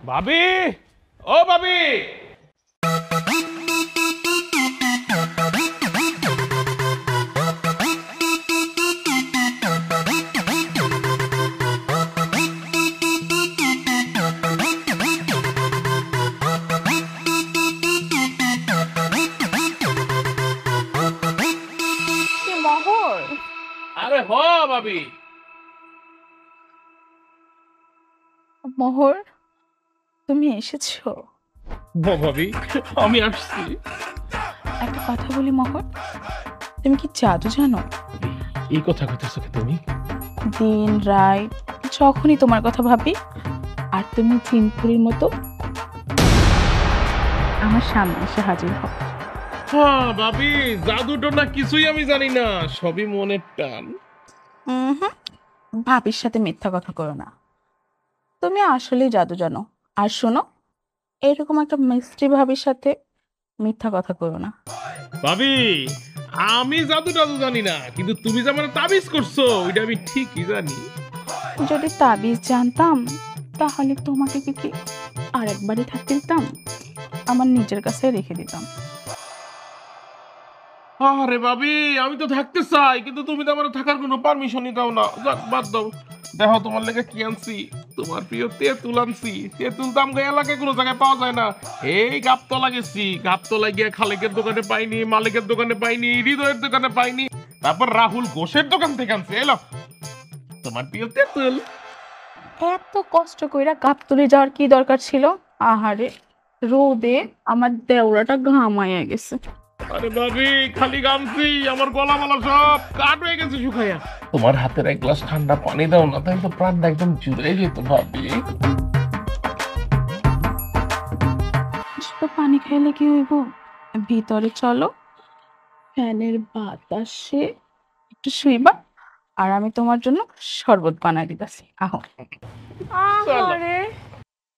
ভাবি, ও ভাবি, আরে হ ভাবি। মোহর, তুমি এসেছো? ভাবি আমি আসছি। একটা কথা বলি মোহর, তুমি কি জাদু জানো? এই কথা কইতেছো কি তুমি? দিন রাত যখনই তোমার কথা ভাবি আর তুমি চিনপুরির মতো আমার সামনে এসে হাজির হও। হ্যাঁ ভাবি, জাদুটো না কিছুই আমি জানি না, সবই মনের টান। ভাবির সাথে মিথ্যা কথা করো না, তুমি আসলেই জাদু জানো। আর শোনো, এরকম একটা মিষ্টি ভাবির সাথে মিথ্যা কথা করো না। ভাবি আমি জাদু টাদু জানি না, কিন্তু তুমি যে আমার তাবিজ করছো ওইটা আমি ঠিকই জানি। যদি তাবিজ জানতাম তাহলে তোমাকে কি আরেকবারই থাকতে দিতাম, আমার নিজের কাছে রেখে দিতাম। আরে ভাবি আমি তো থাকতে চাই, কিন্তু তুমি তো আমার থাকার কোনো পারমিশনই দাও না। যাক বাদ দাও। দেখো তোমার লেগে কি আনছি, তোমার প্রিয় তেঁতুল আনছি। তেঁতুল দাম গো এলাকায় কোনো জায়গায় পাওয়া যায় না। এই গাবতলা গেছি, গাবতলা গিয়ে খালেকের দোকানে পাইনি, মালিকের দোকানে পাইনি, হৃদয়ের দোকানে পাইনি, তারপর রাহুল ঘোষের দোকান থেকে আনছি। এলো তোমার প্রিয় তেঁতুল। এত কষ্ট কইরা গাবতলী যাওয়ার কি দরকার ছিল? আহারে, রোদে আমার দেওরাটা ঘামাইয়া গেছে। আরে ভাবি খালি গামছি, আমার গলা মালা সব কাট হয়ে গেছে শুকাইয়া। তোমার হাতের এক গ্লাস ঠান্ডা পানি দাও না, তাই তো প্রাণটা একদম জুড়ে যেত ভাবি। শুধু পানি খাইলে কি হইব? ভিতরে চলো, ফ্যানের বাতাসে একটু শুইবা, আর আমি তোমার জন্য শরবত বানাই দিতেছি। আহো। আহারে,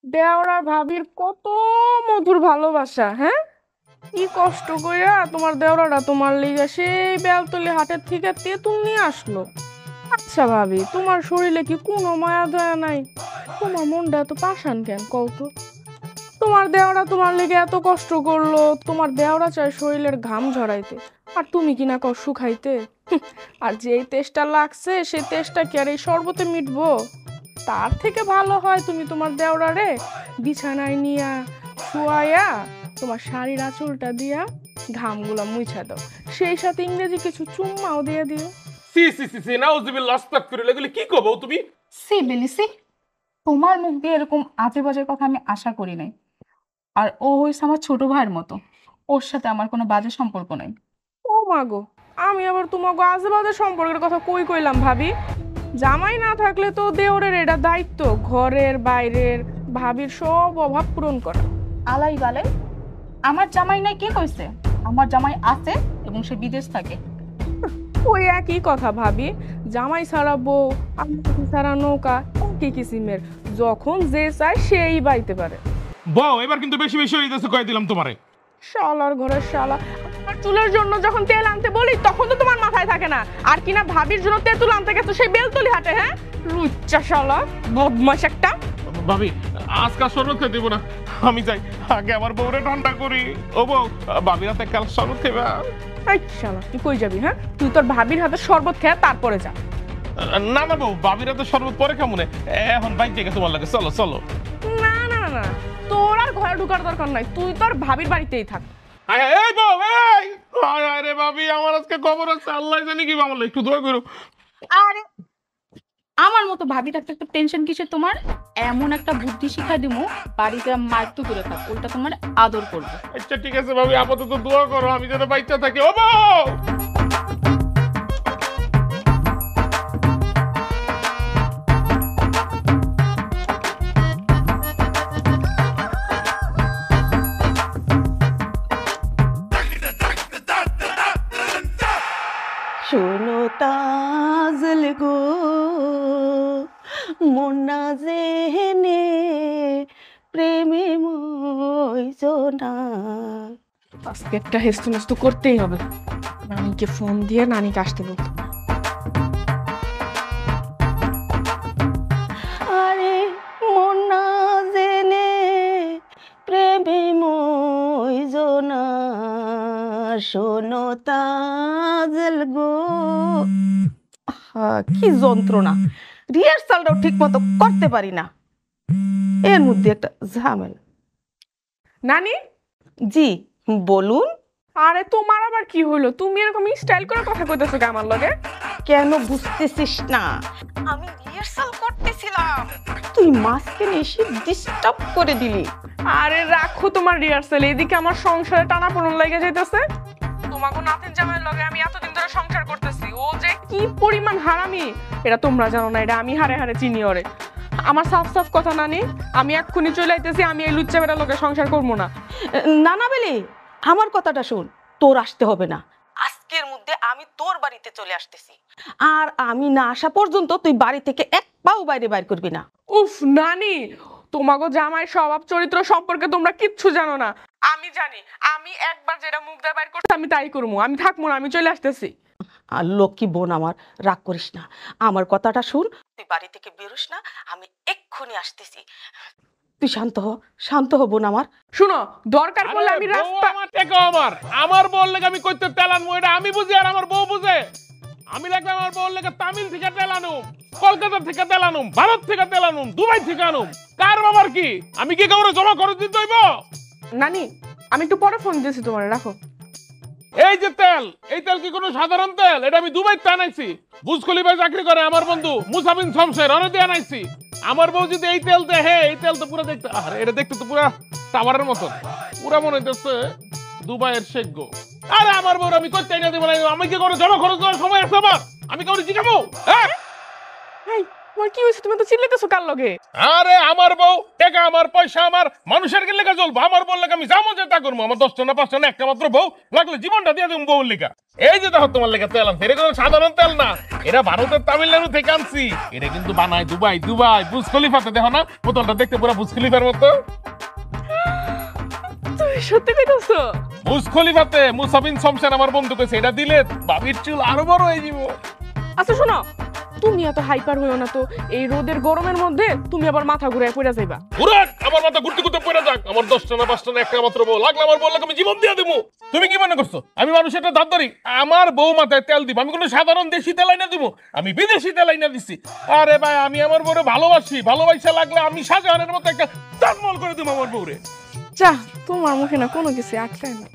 দেওরা ভাবির কত মধুর ভালোবাসা। হ্যাঁ, কি কষ্ট কইরা তোমার দেওরাটা তোমার লিগা সেই বেলতলি হাটের থেকে তেঁতুল নিয়ে আসলো। আচ্ছা ভাবি, তোমার শরীরে কি কোনো মায়া দয়া নাই? তোমার মনটা এত পাষাণ কেন কও তো? তোমার দেওরা তোমার লেগে এত কষ্ট করলো, তোমার দেওরা চায় শরীরের ঘাম ঝরাইতে, আর তুমি কি না কও শুকাইতে? আর যেই তেষ্টা লাগছে সেই তেষ্টা কি আর এই শরবতে মিটবো? তার থেকে ভালো হয় তুমি তোমার দেওরারে বিছানায় নিয়া শুয়াইয়া তোমার শাড়ির আঁচলটা দিয়া ঘামগুলা মুছা দাও, সেই সাথে ইংরেজি কিছু চুম্মাও দিয়ে দিও। সি সি সি সি নাউজুবিল্লাহ আস্তাগফিরুল্লাহ, এগুলি কি কবো তুমি? সি বিলিসি, তোমার মুখ দিয়ে এরকম আজে বাজে কথা আমি আশা করি নাই। আর ও হইছে আমার ছোট ভাইয়ের মতো, ওর সাথে আমার কোনো বাজে সম্পর্ক নাই। ও মাগো, আমি আবার তোমাকে আজেবাজে সম্পর্কের কথা কই কইলাম ভাবি? জামাই না থাকলে তো দেওরের এটা দায়িত্ব, ঘরের বাইরের ভাবির সব অভাব পূরণ করা। আলাই বালাই, আমার জামাই নাই কে কইছে? আমার জামাই আছে এবং সে বিদেশ থাকে। ওই একই কথা ভাবি, জামাই ছাড়া বউ, আমি ছাড়া নৌকা, একই কিসিমের, যখন যে চায় সেই বাইতে পারে। বউ এবার কিন্তু বেশি বেশি হয়ে যাচ্ছে, কয়ে দিলাম তোমারে। শালার ঘরের শালা, আমার চুলের জন্য যখন তেল আনতে বলি তখন তো তোমার মাথায় থাকে না, আর কিনা ভাবির জন্য তেঁতুল আনতে গেছো সেই বেলতলি হাটে। হ্যাঁ, লুচ্চা শালা, বদমাশ একটা। ভাবি আজকে আর শরবত খেতে দিব না, আমি যাই, আগে আমার বউরে ঠান্ডা করি। ও বউ, ভাবির হাতে কাল শরবত খেবা? এই শালা, তুই কই যাবি? হ্যাঁ, তুই তোর ভাবির হাতে শরবত খেয়ে তারপরে যা। না না বউ, ভাবির হাতে শরবত পরে কেমন, এখন বাইক থেকে তোমার লাগে, চলো চলো। না না না না, তোর আর ঘরে ঢুকার দরকার নাই, তুই তোর ভাবির বাড়িতেই থাক। এই বউ, এই আরে ভাবি আমার আজকে খবর আছে, আল্লাহ জানি কি মামলা, একটু দোয়া করো। আরে আমার মতো ভাবি থাকতে একটা টেনশন কিসে তোমার? এমন একটা বুদ্ধি শিখাই দিমু, বাড়িতে মার তো দূরে থাক, উল্টা তোমার আদর করবে। আচ্ছা ঠিক আছে ভাবি, আপাতত দোয়া করো আমি যেন বাচ্চা থাকি। ও বউ, শোনো তাজল গো মোনা জেনে প্রেমে মইজনা। আজকে একটা হেস্তু নেস্তু করতেই হবে, নানিকে ফোন দিয়ে নানিকে আসতে বলতো। আরে মোনা জেনে শোনো তাজল গো। কি যন্ত্রণা, রিহার্সালটাও ঠিক মতো করতে পারি না, এর মধ্যে একটা ঝামেলা। নানি, জি বলুন। আরে তোমার আবার কি হলো? তুমি এরকম স্টাইল করে কথা কইতেছো কে আমার লগে? কেন বুঝতেছিস না? আমি রিহার্সাল করতেছিলাম, তুই মাঝখানে এসে ডিস্টার্ব করে দিলি। আরে রাখো তোমার রিহার্সাল, এদিকে আমার সংসারে টানাপোড়েন লেগে যাইতেছে। তোমাকে নাতিন জামাইয়ের লগে আমি এতদিন ধরে সংসার করতেছি, ও যে কি পরিমাণ হারামি এটা তোমরা জানো না, এটা আমি হারে হারে চিনি ওরে। আমার সাফ সাফ কথা নানি, আমি এক্ষুনি চলে আইতেছি, আমি এই লুচ্চা বেটার লগে সংসার করবো না। না না বেলি, আমার কথাটা শোন, তোর আসতে হবে না, আজকের মধ্যে আমি তোর বাড়িতে চলে আসতেছি, আর আমি না আসা পর্যন্ত তুই বাড়ি থেকে এক পাও বাইরে বাইর করবি না। উফ নানি, তোমাগো জামাইয়ের স্বভাব চরিত্র সম্পর্কে তোমরা কিচ্ছু জানো না। আমি জানি, আমি একবার যেটা মুখ দিয়ে বাইর করছি আমি তাই করবো, আমি থাকবো না, আমি চলে আসতেছি। আর লক্ষ্মী বোন আমার, রাগ করিস না, আমার কথাটা শুন, তুই বাড়ি থেকে বেরোস না, আমি এক্ষুনি আসতেছি, তুই শান্ত হ বোন আমার। শুনো, দরকার পড়লে আমি রাস্তা আমার বউর লেগে আমি কইতে তেলানমু, এটা আমি বুঝি আর আমার বউ বুঝে? আমি লাগলে আমার বউর লেগে তামিল থেকে তেলানুম, কলকাতা থেকে তেলানুম, ভারত থেকে তেলানুম, দুবাই থেকে আনুম, কার বাবার কি? আমি কি কাউরে জমা করে দিতে হইব? নানি, আমি একটু পরে ফোন দিয়েছি, তোমার রাখো। এই যে তেল, এই তেল কি কোনো সাধারণ তেল? এটা আমি দুবাই তে আনাইছি, বুর্জ খলিফায় চাকরি করে আমার বন্ধু মুসা বিন শমশের, ওরে দিয়ে আনাইছি। আমার বউ যদি এই তেল দেয়, এই তেল তো পুরো দেখতে, আরে এটা দেখতে তো পুরো টাওয়ারের মতন, পুরা মনে হইতেছে দুবাইয়ের শেখ। আরে আমার বউ আমি করতে না দেব না, আমি কি করে জমা খরচ করার সময় আছে আমার? আমি কাউরে জিগাবো? হ্যাঁ, এই তোমার কি হয়েছে? তুমি তো চিল্লাইতেছো কার লগে? আরে আমার বউ, টাকা আমার, পয়সা আমার, মানুষের কি লেখা চলবো? আমার বউ লেখা আমি যাবো যে তা করবো। আমার 10টা না 5টা না একটা মাত্র বউ, লাগলে জীবনটা দিয়ে দেবো বউর লেখা। এই যে দেখো তোমার লেখা তেল আনছে, এটা কোনো সাধারণ তেল না, এটা ভারতের তামিলনাড়ু থেকে আনছি। এটা কিন্তু বানায় দুবাই, বুর্জ খলিফাতে। দেখো না বোতলটা দেখতে পুরো বুর্জ খলিফার মতো। তুমি সত্যি কইতাছো? বুর্জ খলিফাতে মুসা বিন শমশের আমার বন্ধু কইছে, এটা দিলে ভাবির চুল আরো বড় হয়ে যাবে। আচ্ছা শোনো, তুমি এত হাইপার হইও না তো, এই রোদের গরমের মধ্যে তুমি আবার মাথা ঘুরায় পড়ে যাইবা। পুরান আমার মাথা ঘুরতে ঘুরতে পড়ে যাক, আমার 10টা না 5টা না একটা মাত্র বউ, লাগলে আমার বউ লাগে আমি জীবন দিয়ে দেবো। তুমি কি মনে করছো আমি মানুষের ধার ধরি? আমার বউ মাথায় তেল দিব, আমি কোনো সাধারণ দেশি তেল আইনা দিব? আমি বিদেশি তেল আইনা দিছি। আরে ভাই, আমি আমার বউরে ভালোবাসি, ভালোবাসা লাগলে আমি শাহজাহানের মতো একটা তাজমহল করে দেবো আমার বউরে। যা, তোমার মুখে না কোনো কিছু আটকায় না।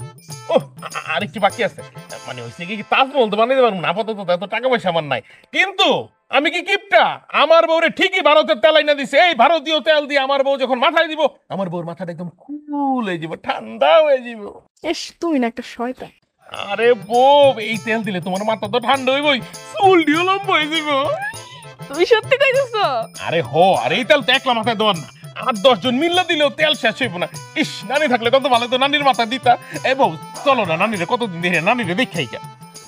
আরেকটি বাকি আছে, মানে হইছে কি তাজমহল তো বানিয়ে পারবো না, আপাতত এত টাকা পয়সা আমার নাই, কিন্তু আমি কি কিপটা? আমার বউরে ঠিকই ভারতের তেল আইনা দিছে। এই ভারতীয় তেল দিয়ে আমার বউ যখন মাথায় দিব, আমার বউর মাথাটা একদম কুল হয়ে যাব, ঠান্ডা হয়ে যাব। এস, তুমি না একটা শয়তান। আরে বউ, এই তেল দিলে তোমার মাথা তো ঠান্ডা হইবই, চুল দিও লম্বা হয়ে যাব। তুমি সত্যি কইতেছো? আরে আর এই তেল তো একলা মাথায় দেওয়ার না, 8-10 জন মিললে দিলেও তেল শেষ হইব না। ইস, নানি থাকলে কত ভালো, তো নানির মাথা দিতা। এ বউ, চলো না, নানিরে কতদিন দেখে, নানিরে দেখাই।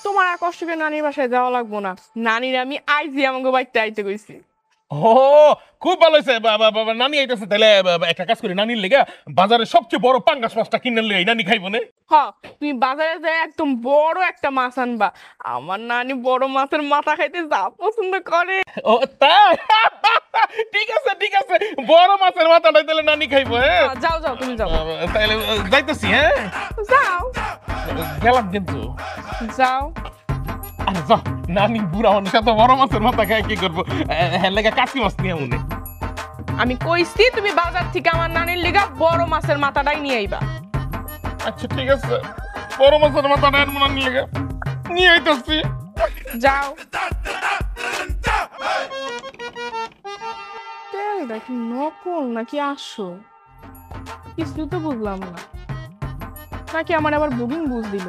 তোমার আর কষ্ট করে নানির বাসায় যাওয়া লাগবো না, নানির আমি আইজি আমাকে বাড়িতে আইতে কইছি। ও খুব ভালো হয়েছে, নানি আইতেছে, তাহলে একটা কাজ করি, নানির লেগে বাজারে সবচেয়ে বড় পাঙ্গাস মাছটা কিনে লই, নানি খাইব না? হ্যাঁ, তুমি বাজারে যাই একদম বড় একটা মাছ আনবা, আমার নানি বড় মাছের মাথা খাইতে যা পছন্দ করে। ও তাই? ঠিক আছে ঠিক আছে, বড় মাছের মাথাটাই তাহলে নানি খাইবো। হ্যাঁ যাও যাও, তুমি যাও। তাহলে যাইতেছি। হ্যাঁ যাও গেলাম কিন্তু। যাও। আরে যাও, নানি বুড়া মানুষ, এত বড় মাছের মাথা খায় কি করবো? হ্যাঁ লেগে কাশি মাছ নিয়ে মনে। আমি কইছি তুমি বাজার থেকে আমার নানির লিগা বড় মাছের মাথাটাই নিয়ে আইবা। আচ্ছা ঠিক আছে, বড় মাছের মাথাটা নানি লেগে নিয়ে আইতেছি। যাও। তেলটা কি নকল নাকি আসো? কিছু তো বুঝলাম না, নাকি আমার আবার বুকিং বুঝ দিল।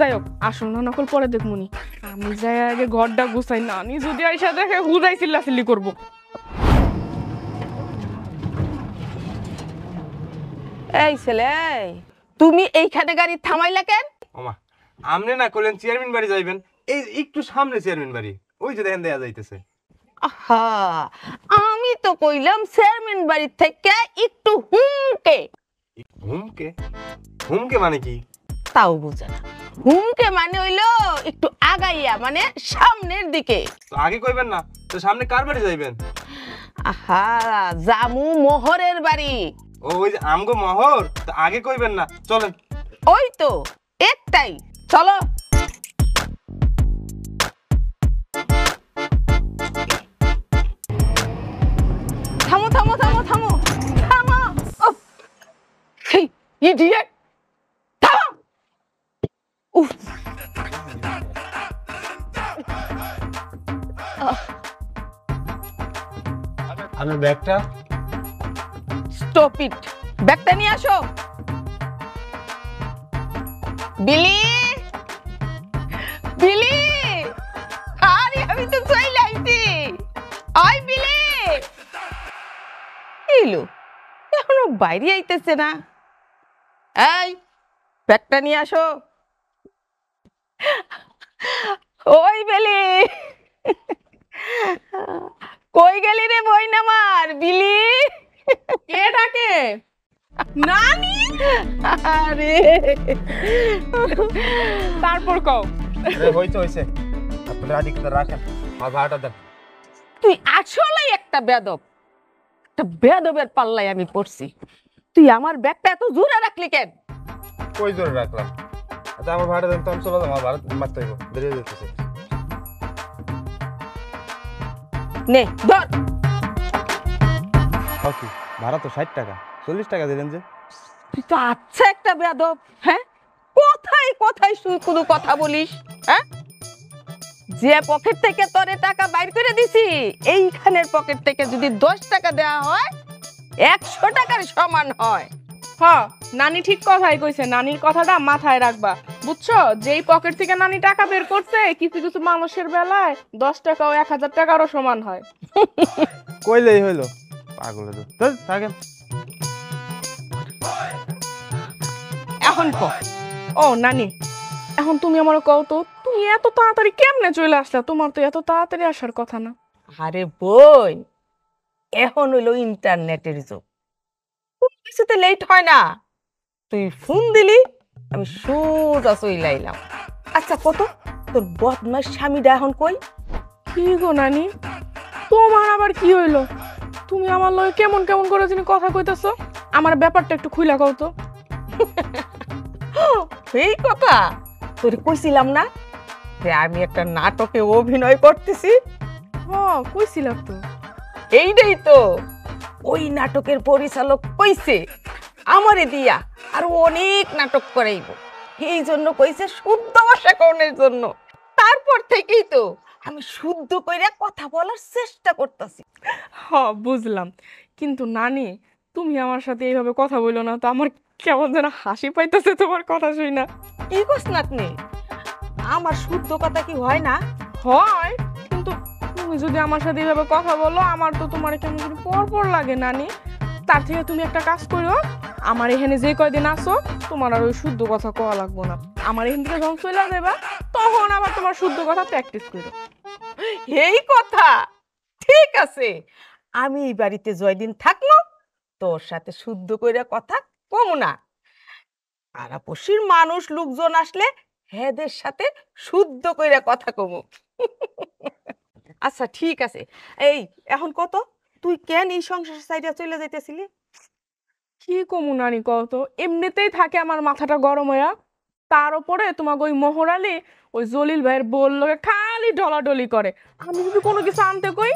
যাই হোক, আসল না নকল পরে দেখমুনি, আমি যাই আগে ঘরটা গুছাই, নানি যদি আইসা দেখে হুদাই চিল্লাচিল্লি করবো। এই ছেলে, তুমি এইখানে গাড়ি থামাইলা কেন? ওমা, আমনে না কইলেন চেয়ারম্যান বাড়ি যাইবেন, এই একটু সামনে চেয়ারম্যান বাড়ি, ওই যে দেখেন দেয়া যাইতেছে। আহা, আমি তো কইলাম চেয়ারম্যান বাড়ি থেকে একটু হুমকে। হুমকে? হুমকে মানে কি? তাও বুঝে না। হুমকে মানে হইলো একটু আগাইয়া, মানে সামনের দিকে। তো আগে কইবেন না, তো সামনে কার বাড়ি যাইবেন? আহা, জামু মোহরের বাড়ি। ও ওই যে আমগো মহর, তো আগে কইবেন না, চলেন। ওই তো একটাই, চলো। থামো থামো থামো থামো থামো। উফ, সেই ইডিয়েট, থামো। উফ, আপনার ব্যাগটা স্টপ ইট, ব্যাগটা নিয়ে আসো। বিলি, বিলি, আরে আমি তো চলে আইছি। আই বিলি, এলো, এখনো বাইরে আইতেছে না। এই ব্যাগটা নিয়ে আসো। ওই বিলি, কই গেলি রে বইন আমার? বিলি, কে ডাকে? নানি। আরে তারপর কও। হয়েছে আপনার আদিকটা রাখেন, আর ভাড়াটা দেন। তুই আসলেই একটা বেয়াদব, একটা বেয়াদবের পাল্লায় আমি পড়ছি। তুই আমার ব্যাগটা এত জোরে রাখলি কেন? কই জোরে রাখলাম? আচ্ছা আমার ভাড়াটা দেন তো, আমি চলে যাবো, আমার ভাড়া মারতে হইব, দেরি হয়ে যেতেছে। নে ধর। কি ভাড়া তো 60 টাকা, 40 টাকা দিলেন যে। তুই তো আচ্ছা একটা বেয়াদব, হ্যাঁ? কোথায় কোথায় শুধু কথা বলিস, হ্যাঁ? যে পকেট থেকে তোরে টাকা বাইর করে দিছি, এইখানের পকেট থেকে যদি 10 টাকা দেওয়া হয় 100 টাকার সমান হয়। হ, নানি ঠিক কথাই কইছে, নানির কথাটা মাথায় রাখবা, বুঝছো? যেই পকেট থেকে নানি টাকা বের করছে, কিছু কিছু মানুষের বেলায় 10 টাকা ও 1000 টাকারও সমান হয়। কইলেই হইলো, পাগলের দল। চল থাকেন। এখন কো। ও নানি, এখন তুমি আমার কও তো, তুমি এত তাড়াতাড়ি কেমনে চলে আসলা? তোমার তো এত তাড়াতাড়ি আসার কথা না। আরে বই, এখন হইলো ইন্টারনেটের যুগ, কোনো কিছুতে লেট হয় না। তুই ফোন দিলি, আমি সোজা চলে আইলাম। আচ্ছা কত, তোর বদমাস স্বামীটা এখন কই? কি গো নানি, তোমার আবার কি হইলো? তুমি আমার লগে কেমন কেমন করে যিনি কথা কইতাছো, আমার ব্যাপারটা একটু খুইলা কও তো। এই কথা তোর কইছিলাম না যে আমি একটা নাটকে অভিনয় করতেছি? হ, কইছিলাম তো। এইটাই তো, ওই নাটকের পরিচালক কইছে আমারে দিয়া আর অনেক নাটক করাইব, এই জন্য কইছে শুদ্ধ ভাষা কওনের জন্য। তারপর থেকেই তো আমি শুদ্ধ কইরা কথা বলার চেষ্টা করতেছি। হ, বুঝলাম, কিন্তু নানি তুমি আমার সাথে এইভাবে কথা বললো না তো, আমার কেমন যেন হাসি পাইতেছে তোমার কথা শুই না। কি কস নাতনি, আমার শুদ্ধ কথা কি হয় না? হয়, কিন্তু তুমি যদি আমার সাথে এইভাবে কথা বলো, আমার তো তোমার কেমন যেন পর পর লাগে নানি। তার থেকে তুমি একটা কাজ করো, আমার এখানে যে কয়দিন আসো, তোমার আর ওই শুদ্ধ কথা কওয়া লাগবো না। আমার এখান থেকে যখন চলে যাবা, তখন আবার তোমার শুদ্ধ কথা প্র্যাকটিস করো। এই কথা ঠিক আছে, আমি এই বাড়িতে জয়দিন থাকবো, তোর সাথে শুদ্ধ কইরা কথা কমু না। পাড়াপড়শির মানুষ লোকজন আসলে হেদের সাথে শুদ্ধ কইরা কথা কমু। আচ্ছা ঠিক আছে, এই এখন কত, তুই কেন এই সংসার সাইডে চলে যাইতেছিলি? কি কমু নানি কও তো, এমনিতেই থাকে আমার মাথাটা গরম হইয়া, তার উপরে তোমাকে ওই মোহরালি ওই জলিল ভাইয়ের বললো খালি ডলাডলি করে। আমি যদি কোনো কিছু আনতে কই,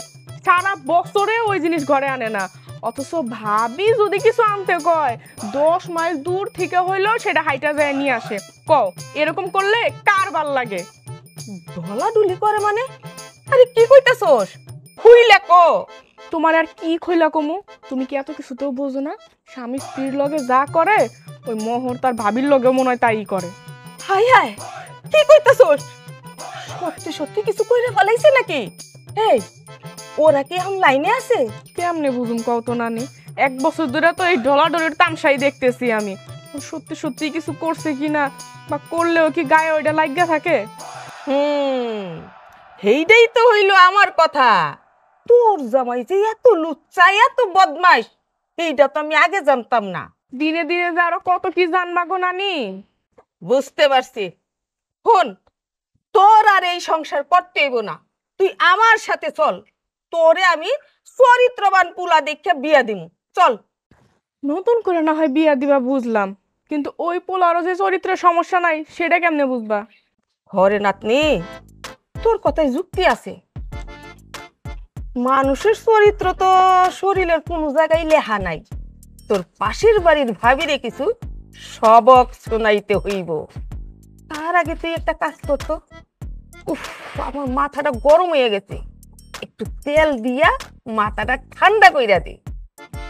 সারা বছরে ওই জিনিস ঘরে আনে না, অথচ ভাবি যদি কিছু আনতে কয় 10 মাইল দূর থেকে হইলেও সেটা হাইটা যায় নিয়ে আসে। কও এরকম করলে কার ভাল লাগে? ঢলাঢুলি করে মানে? আরে কি কইতাছস, খুইলা ক। তোমার আর কি খইলা কমু, তুমি কি এত কিছু তো বোঝো না? স্বামী স্ত্রীর লগে যা করে, ওই মোহর তার ভাবির লগে মনে হয় তাই করে। হাই হাই, কি কইতাছস? সত্যি সত্যি কিছু কইরা ফেলাইছে নাকি? এই, ওরা কি এখন লাইনে আছে? কেমনে বুঝুম কও তো নানি, 1 বছর ধরে তো এই ডলাডলির তামসাই দেখতেছি আমি। সত্যি সত্যি কিছু করছে কিনা, বা করলেও কি গায়ে ওইটা লাগিয়া থাকে? এইটাই তো হইলো আমার কথা। তোর জামাই যে এত লুচ্চা এত বদমাইশ, এইটা তো আমি আগে জানতাম না। দিনে দিনে যে আরো কত কি জানবা গো নানি। বুঝতে পারছি। শোন, তোর আর এই সংসার করতে হইব না, তুই আমার সাথে চল, তোরে আমি চরিত্রবান পুলা দেখে বিয়া দিমু, চল। নতুন করে না হয় বিয়া দিবা বুঝলাম, কিন্তু ওই পোলারও যে চরিত্রের সমস্যা নাই সেটা কেমনে বুঝবা? হরে নাতনি, তোর কথায় যুক্তি আছে। মানুষের চরিত্র তো শরীরের কোনো জায়গায় লেখা নাই। তোর পাশের বাড়ির ভাবিরে কিছু সবক শোনাইতে হইব। তার আগে তুই একটা কাজ করতো। উফ, আমার মাথাটা গরম হয়ে গেছে, একটু তেল দিয়া মাথাটা ঠান্ডা কইরা দে।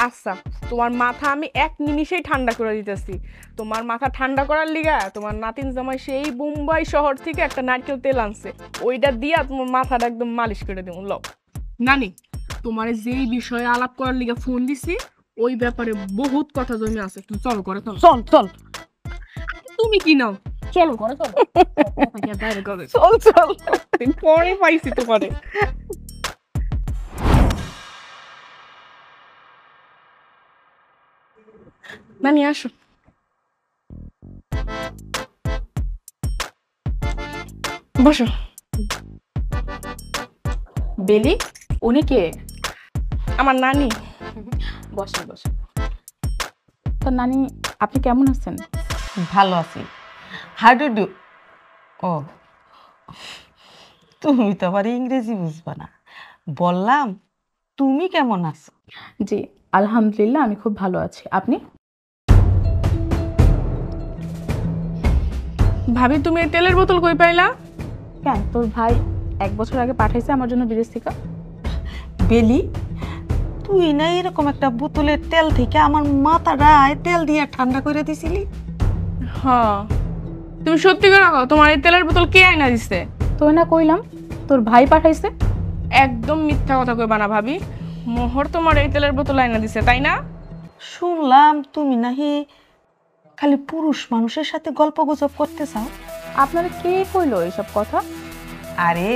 আচ্ছা, তোমার মাথা আমি 1 নিমিষেই ঠান্ডা করে দিতেছি। তোমার মাথা ঠান্ডা করার লিগা তোমার নাতিন জামাই সেই বোম্বাই শহর থেকে একটা নারকেল তেল আনছে, ওইটা দিয়া তোমার মাথাটা একদম মালিশ করে দেবো। লও নানি, তোমার যেই বিষয়ে আলাপ করার লিগা ফোন দিছি ওই ব্যাপারে বহুত কথা জমি আছে। তুমি চলো করে চলো। চল চল তুমি কি নাও, চলো করে চলো। বাইরে করে চল চল। পরে পাইছি তোমারে। নানি আসো। বসো। বেলি, উনি কে? আমার নানি। বসেন বসেন। তো নানি, আপনি কেমন আছেন? ভালো আছি। How do do. ও, তুমি তো আবার ইংরেজি বুঝবা না। বললাম তুমি কেমন আছো? জি আলহামদুলিল্লাহ, আমি খুব ভালো আছি। আপনি? ভাবি, তুমি এই তেলের বোতল কই পাইলা? কেন, তোর ভাই 1 বছর আগে পাঠাইছে আমার জন্য বিদেশ থেকে। বেলি, তুই না এরকম একটা বোতলের তেল থেকে আমার মাথাটায় তেল দিয়ে ঠান্ডা করে দিছিলি? হ্যাঁ, তুমি সত্যি করে রাখো, তোমার এই তেলের বোতল কে আইনা দিছে? তোই না কইলাম তোর ভাই পাঠাইছে। একদম মিথ্যা কথা কইবা না ভাবি। মোহর তোমার এই তেলের বোতল আইনা দিছে, তাই না? শুনলাম তুমি নাকি খালি পুরুষ মানুষের সাথে গল্প গুজব করতে চাও। আপনারা কে কইলো এইসব কথা? আরে,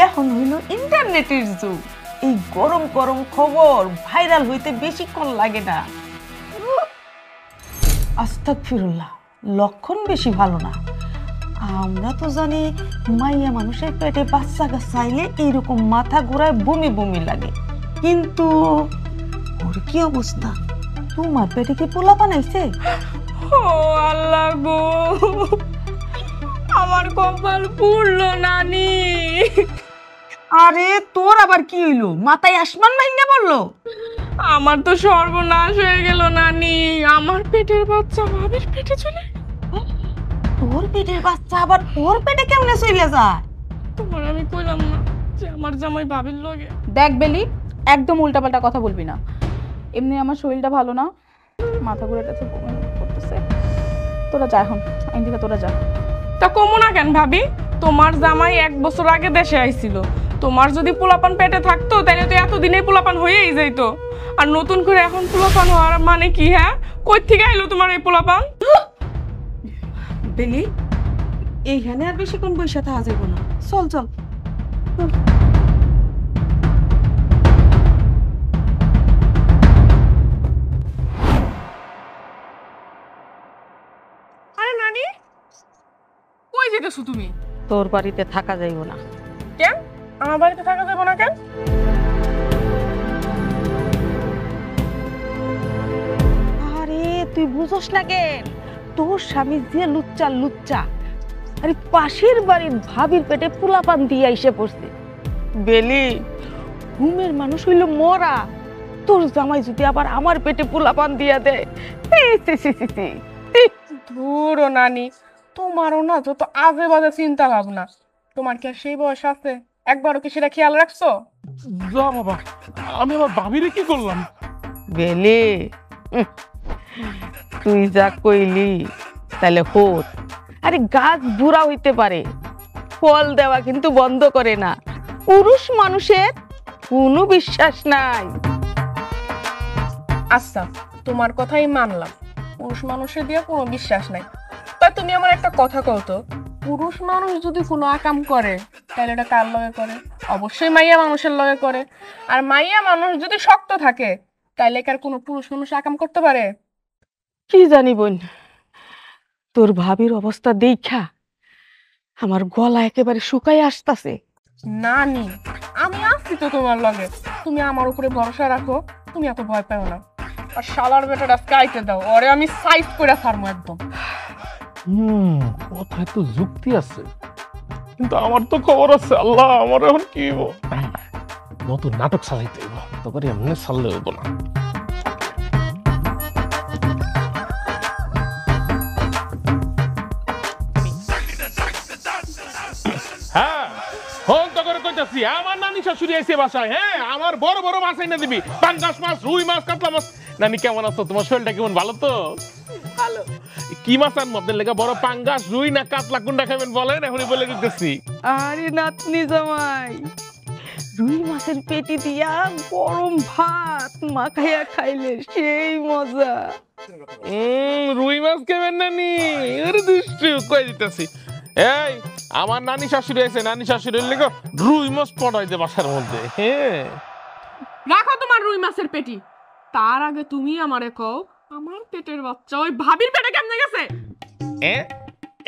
এখন হইল ইন্টারনেটের যুগ। এই গরম গরম খবর ভাইরাল হইতে বেশিক্ষণ লাগে না। আস্তাগফিরুল্লাহ, লক্ষণ বেশি ভালো না। আমরা তো জানি মাইয়া মানুষের পেটে বাচ্চা কাচ্চা আইলে এইরকম মাথা ঘোরায়, বমি বমি লাগে। কিন্তু ওর কি অবস্থা? তোমার পেটে কি পোলা বানাইছে? ও আল্লাহ গো, আমার কপাল পুড়লো নানি। আরে তোর আবার কি হইলো? মাথায় আসমান ভাঙা পড়লো? আমার তো সর্বনাশ হয়ে গেল নানি। আমার পেটের বাচ্চা ভাবির পেটে চলে। তোর পেটের বাচ্চা আবার ওর পেটে কেমনে চলে যায়? তোমার আমি কইলাম না যে আমার জামাই ভাবির লগে। দেখ বেলি, একদম উল্টাপাল্টা কথা বলবি না। এমনি আমার শরীরটা ভালো না, মাথা ঘুরে গেছে, বমি করতেছে। তোরা যা এখন, আইন তোরা যা। তা কমু না কেন ভাবি? তোমার জামাই 1 বছর আগে দেশে আইছিল। তোমার যদি পোলাপান পেটে থাকতো তাহলে তো এতদিনে পোলাপান হয়েই যাইতো। আর নতুন করে এখন পোলাপান হওয়ার মানে কি? হ্যাঁ, কই থেকে আইলো তোমার এই পোলাপান? বেলি, এইখানে আর বেশিক্ষণ বসে থাকা যাবে না। চল চল। আরে নানি, কই যেতেছো তুমি? তোর বাড়িতে থাকা যাইব না। কেন আমার বাড়িতে থাকা যাবে না কেন? আরে তুই বুঝোস না কেন? তোর স্বামী যে লুচ্চা লুচ্চা, আরে পাশের বাড়ির ভাবির পেটে পোলাপান দিয়ে এসে পড়ছে। বেলি, ঘুমের মানুষ হইল মরা। তোর জামাই যদি আবার আমার পেটে পোলাপান দিয়া দেয়, ধুরো নানি, তোমারও না যত আজে বাজে চিন্তা ভাবনা। তোমার কি আর সেই বয়স আছে? একবারও কি সেটা খেয়াল রাখছো? যা বাবা, আমি আমার ভাবিরে কি করলাম? বেলি, তুই যা কইলি তাহলে হোত। আরে গাছ বুড়া হইতে পারে, ফল দেওয়া কিন্তু বন্ধ করে না। পুরুষ মানুষের কোনো বিশ্বাস নাই। আচ্ছা, তোমার কথাই মানলাম, পুরুষ মানুষের দিয়ে কোনো বিশ্বাস নাই। তাই তুমি আমার একটা কথা কও তো, পুরুষ মানুষ যদি কোনো আকাম করে তাহলে এটা কার লগে করে? অবশ্যই মাইয়া মানুষের লগে করে। আর মাইয়া মানুষ যদি শক্ত থাকে তাহলে কার কোনো পুরুষ মানুষ আকাম করতে পারে? কি জানি বোন, তোর ভাবির অবস্থা দেখা আমার গলা একেবারে শুকাই আসতাছে। নানি, আমি আসছি তো তোমার লগে, তুমি আমার উপরে ভরসা রাখো, তুমি এত ভয় পাও না। আর শালার বেটার আজকে আইতে দাও, ওরে আমি সাইজ করে ছাড়বো একদম। কথায় তো যুক্তি আছে, কিন্তু আমার তো খবর আছে। আল্লাহ, আমার এখন কি হইব? নতুন নাটক সাজাইতে হইব, তো করে এমনি ছাড়লে হইব না। হ্যাঁ, ফোন তো করে কইতাছি, আমার নানি শাশুড়ি আইছে বাসায়। হ্যাঁ, আমার বড় বড় মাছ আইনা দিবি, পাঙ্গাস মাছ, রুই মাছ, কাতলা মাছ। নানি কেমন আছো? তোমার শরীরটা কেমন? ভালো তো? ভালো। কি মাছ আনবো আপনার লেগে? বড় পাঙ্গাস, রুই না কাতলা, কোনটা খাবেন বলেন, এখনই বলে দিতেছি। আরে নাতনি জামাই, রুই মাছের পেটি দিয়া গরম ভাত মাখাইয়া খাইলে সেই মজা। রুই মাছ খাবেন নানি? আরে দুষ্টু, কই দিতেছি। এই, আমার নানি শাশুড়ি আছে, নানি শাশুড়ির লেগে রুই মাছ পড়াই দে বাসার মধ্যে। হ্যাঁ, রাখো তোমার রুই মাছের পেটি, তার আগে তুমি আমারে কও, আমার পেটের বাচ্চা ওই ভাবির পেটে কেমনে গেছে?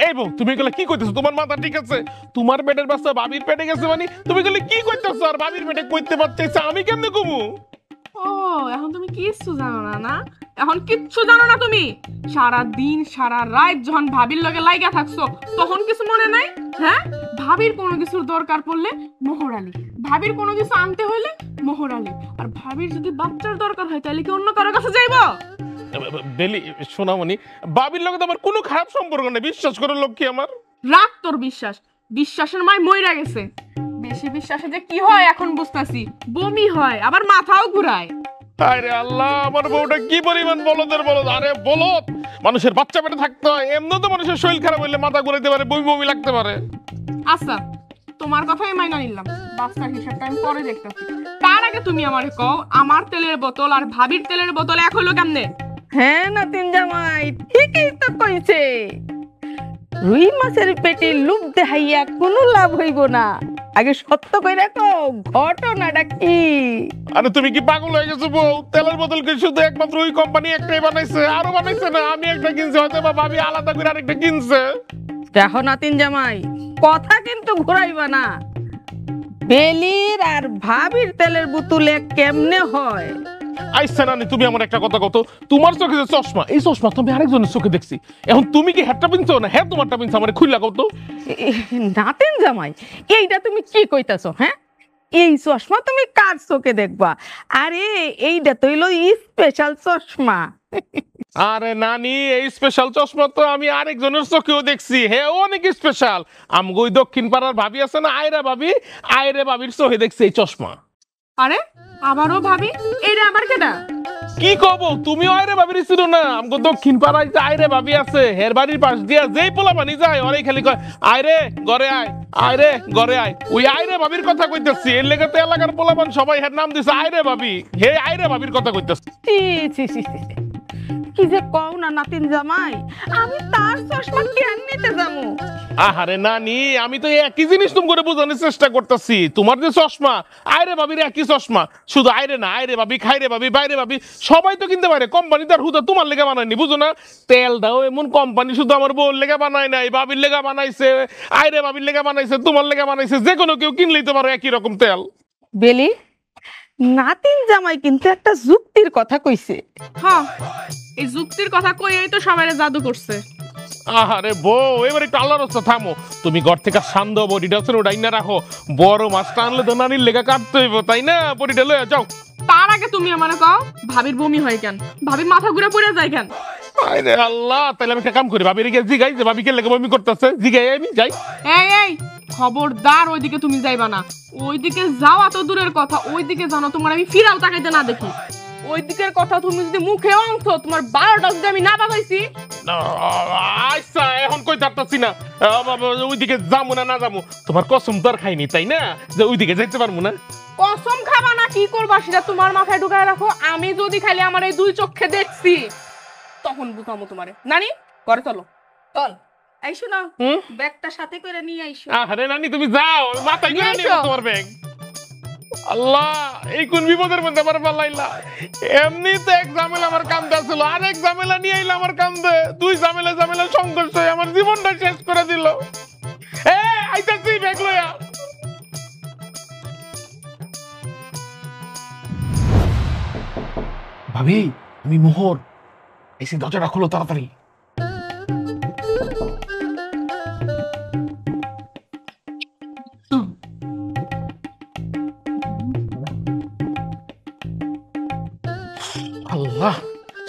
এই বউ, তুমি এগুলো কি কইতেছো? তোমার মাথা ঠিক আছে? তোমার পেটের বাচ্চা ভাবির পেটে গেছে মানে তুমি এগুলো কি কইতেছো? আর ভাবির পেটে কইতে পারতেছ, আমি কেমনে কমু? ও, এখন তুমি কিচ্ছু জানো না? না, এখন কিচ্ছু জানো না তুমি? সারা দিন সারা রাত যখন ভাবির লগে লাইগা থাকছো, তখন কিছু মনে নাই? হ্যাঁ, ভাবির কোনো কিছুর দরকার পড়লে মোহর আলী, ভাবির কোনো কিছু আনতে হইলে মোহর আলী, আর ভাবির যদি বাচ্চার দরকার হয় তাহলে কি অন্য কারোর কাছে যাইবো? বেলি, সোনামণি, ভাবির লগে তো আমার কোনো খারাপ সম্পর্ক নেই, বিশ্বাস করো লক্ষ্মী আমার। রাখ তোর বিশ্বাস, বিশ্বাসের মায় মইরা গেছে। বেশি বিশ্বাসে যে কি হয় এখন বুঝতাছি, বমি হয়, আবার মাথাও ঘুরায়। আরে আল্লাহ, আমার বউটা কি পরিমাণ বলদের বলদ! আরে বলদ, মানুষের বাচ্চা পেটে থাকতে হয়, এমনি তো মানুষের শরীর খারাপ হইলে মাথা ঘুরাইতে পারে, বমি বমি লাগতে পারে। আচ্ছা, তোমার কথাই মাইনা নিলাম, বাচ্চার হিসাবটা আমি পরে দেখতেছি। তার আগে তুমি আমারে কও, আমার তেলের বোতল আর ভাবির তেলের বোতল এক হলো কেমনে? হ্যাঁ নাতিন জামাই, ঠিকই তো কইছে। রুই মাছের পেটে লুপ দেখাইয়া কোনো লাভ হইব না। আগে সত্য কইরা কও, ঘটনাটা কি? আরে তুমি কি পাগল হয়ে গেছো বউ? তেলের বোতল কি শুধু একমাত্র ওই কোম্পানি একটাই বানাইছে? আরো বানাইছে না? আমি একটা কিনছি, হয়তো বা ভাবি আলাদা করে আরেকটা কিনছে। দেখো নাতিন জামাই, কথা কিন্তু ঘুরাইবা না। বেলির আর ভাবির তেলের বোতলে কেমনে হয়? আইসা নানি, তুমি আমার একটা কথা কত, তোমার চোখে যে চশমা, এই চশমা তুমি আরেকজনের চোখে দেখছি। এখন তুমি কি হ্যাটটা পিনছো না হ্যাঁ তোমারটা পিনছো? আমার খুললা কত। নাতিন জামাই, এইটা তুমি কি কইতাছো? হ্যাঁ, এই চশমা তুমি কার চোখে দেখবা? আরে এইটা তো হইলো স্পেশাল চশমা। আরে নানি, এই স্পেশাল চশমা তো আমি আরেকজনের চোখেও দেখছি। হ্যাঁ, অনেক স্পেশাল। আমগো ওই দক্ষিণ পাড়ার ভাবি আছে না, আয়রা ভাবি, আয়রে ভাবির চোখে দেখছি এই চশমা। আরে আবারও ভাবি? এইটা আবার কেডা? কি কব, তুমি আয়রে ভাবির ছিল না? আমগো দক্ষিণ পাড়ায় যে আয়রে ভাবি আছে, হের বাড়ির পাশ দিয়া যেই পোলা পানি যায়, ওরাই খালি কয় আয়রে ঘরে আয়, আয়রে ঘরে আয়। ওই আয়রে ভাবির কথা কইতেছি। এর লেগে তো এলাকার পোলাপান সবাই হের নাম দিছে আয়রে ভাবি। হে আয়রে ভাবির কথা কইতেছি। ছি, ছি, ছি, ছি, ছি। কি যে কও না নাতিন জামাই, আমি তার চশমা কেন নিতে যাবো? আহারে নানি, আমি তো একই জিনিস তুমি করে বোঝানোর চেষ্টা করতেছি। তোমার যে চশমা, আয়রে ভাবির একই চশমা। শুধু আয়রে না, আয়রে ভাবি, খাইরে ভাবি, বাইরে ভাবি, সবাই তো কিনতে পারে। কোম্পানি তার হুদা তোমার লেগে বানায়নি, বুঝো না? তেলটাও এমন কোম্পানি শুধু আমার বউর লেগে বানায় নাই, ভাবির লেগে বানাইছে, আয়রে ভাবির লেগে বানাইছে, তোমার লেগে বানাইছে। যে কোনো কেউ কিনলেই তো পারো একই রকম তেল। বেলি, নাতিন জামাই কিন্তু একটা যুক্তির কথা কইছে। হ্যাঁ, এই যুক্তির কথা কইয়াই তো সবাইরে জাদু করছে। আহারে বউ, এবার একটু আল্লাহর রাস্তা থামো। তুমি ঘর থেকে শান্ত বডিটা আছে ওটাই না রাখো। বড় মাছটা আনলে তো নানির লেগে কাটতে হইব, তাই না? বডিটা লয়ে যাও। তার আগে তুমি আমারে কও, ভাবির বমি হয় কেন? ভাবির মাথা ঘুরে পড়ে যায় কেন? আরে আল্লাহ, তাহলে আমি একটা কাম করি, ভাবির গিয়ে জিগাই যে ভাবিকে লেগে বমি করতেছে, জিগাই আমি যাই। এই এই, খবরদার ওইদিকে তুমি যাইবা না। ওইদিকে যাওয়া তো দূরের কথা, ওইদিকে জানো তোমার আমি ফিরাও তাকাইতে না দেখি। ওই দিকের কথা তুমি যদি মুখে অংশ, তোমার 12টা যদি আমি না বাজাইছি। আচ্ছা, এখন কই থাকতাছি না, ওইদিকে যাবো না, না যাবো। তোমার কসম তো আর খাইনি, তাই না, যে ওইদিকে যাইতে পারবো না? কসম খাবা না কি করবা সেটা তোমার মাথায় ঢুকায় রাখো। আমি যদি খালি আমার এই দুই চোখে দেখছি, তখন বুঝামো তোমারে। নানি, ঘরে চলো। চল, এই শোনো, ব্যাগটা সাথে করে নিয়ে আইসো। আরে নানি, তুমি যাও, মাথায় করে নিয়ে তোমার ব্যাগ। আল্লাহ, এই কোন বিপদের মধ্যে আমার পালাইলা। এমনি তো এক ঝামেলা আমার কান্দে আসলো, আর এক ঝামেলা নিয়ে আইলা আমার কান্দে। দুই ঝামেলা সংঘর্ষ হয়ে আমার জীবনটা শেষ করে দিল। আইতাছি ব্যাগ লইয়া। ভাবি, আমি মোহর, এসে দরজাটা খোলো তাড়াতাড়ি। আল্লাহ,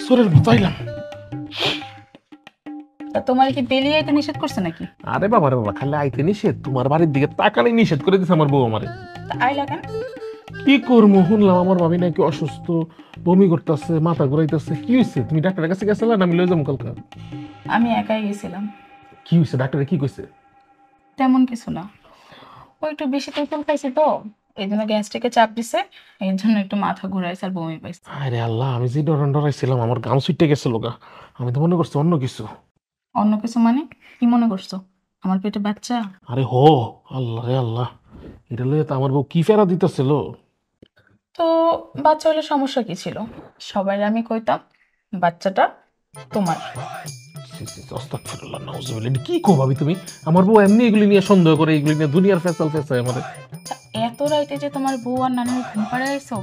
সোরের বাঁচাইলাম। তা তোমার কি ডেলি আইতে নিষেধ করছে নাকি? আরে বাবা রে বাবা, খালি আইতে নিষেধ, তোমার বাড়ির দিকে তাকালে নিষেধ করে দিছে আমার বউ আমারে। তা আইলা কেন? কি করবো, শুনলাম আমার ভাবি নাকি অসুস্থ, বমি করতেছে, মাথা ঘুরাইতেছে। কি হয়েছে, তুমি ডাক্তারের কাছে গেছিলা না আমি লয়ে যাবো কালকে? আমি একাই গেছিলাম। কি হয়েছে, ডাক্তারে কি কইছে? তেমন কিছু না, ও একটু বেশি তেঁতুল খাইছে তো, এই জন্য গ্যাস্ট্রিকে চাপ দিছে, এই জন্য একটু মাথা ঘুরাইছে আর বমি পাইছে। আরে আল্লাহ, আমি যে ডরাইছিলাম আমার গাম সুইটে গেছিল গা। আমি তো মনে করছি অন্য কিছু। অন্য কিছু মানে কি মনে করছো? আমার পেটে বাচ্চা? আরে হো, আল্লাহ রে আল্লাহ, এটা লইয়া তো আমার বউ কি ফেরা দিতেছিল। তো বাচ্চা হলে সমস্যা কি ছিল? সবাই আমি কইতাম বাচ্চাটা তোমার। আস্তাগফিরুল্লাহ, নাউজুবিল্লাহ। এটা কি কো ভাবি তুমি? আমার বউ এমনি এগুলি নিয়ে সন্দেহ করে, এগুলি নিয়ে দুনিয়ার ফেসাল ফেসায় আমাদের। আচ্ছা, এত রাইতে যে তোমার বউ আর নানির ঘুম পাড়ে আইছো,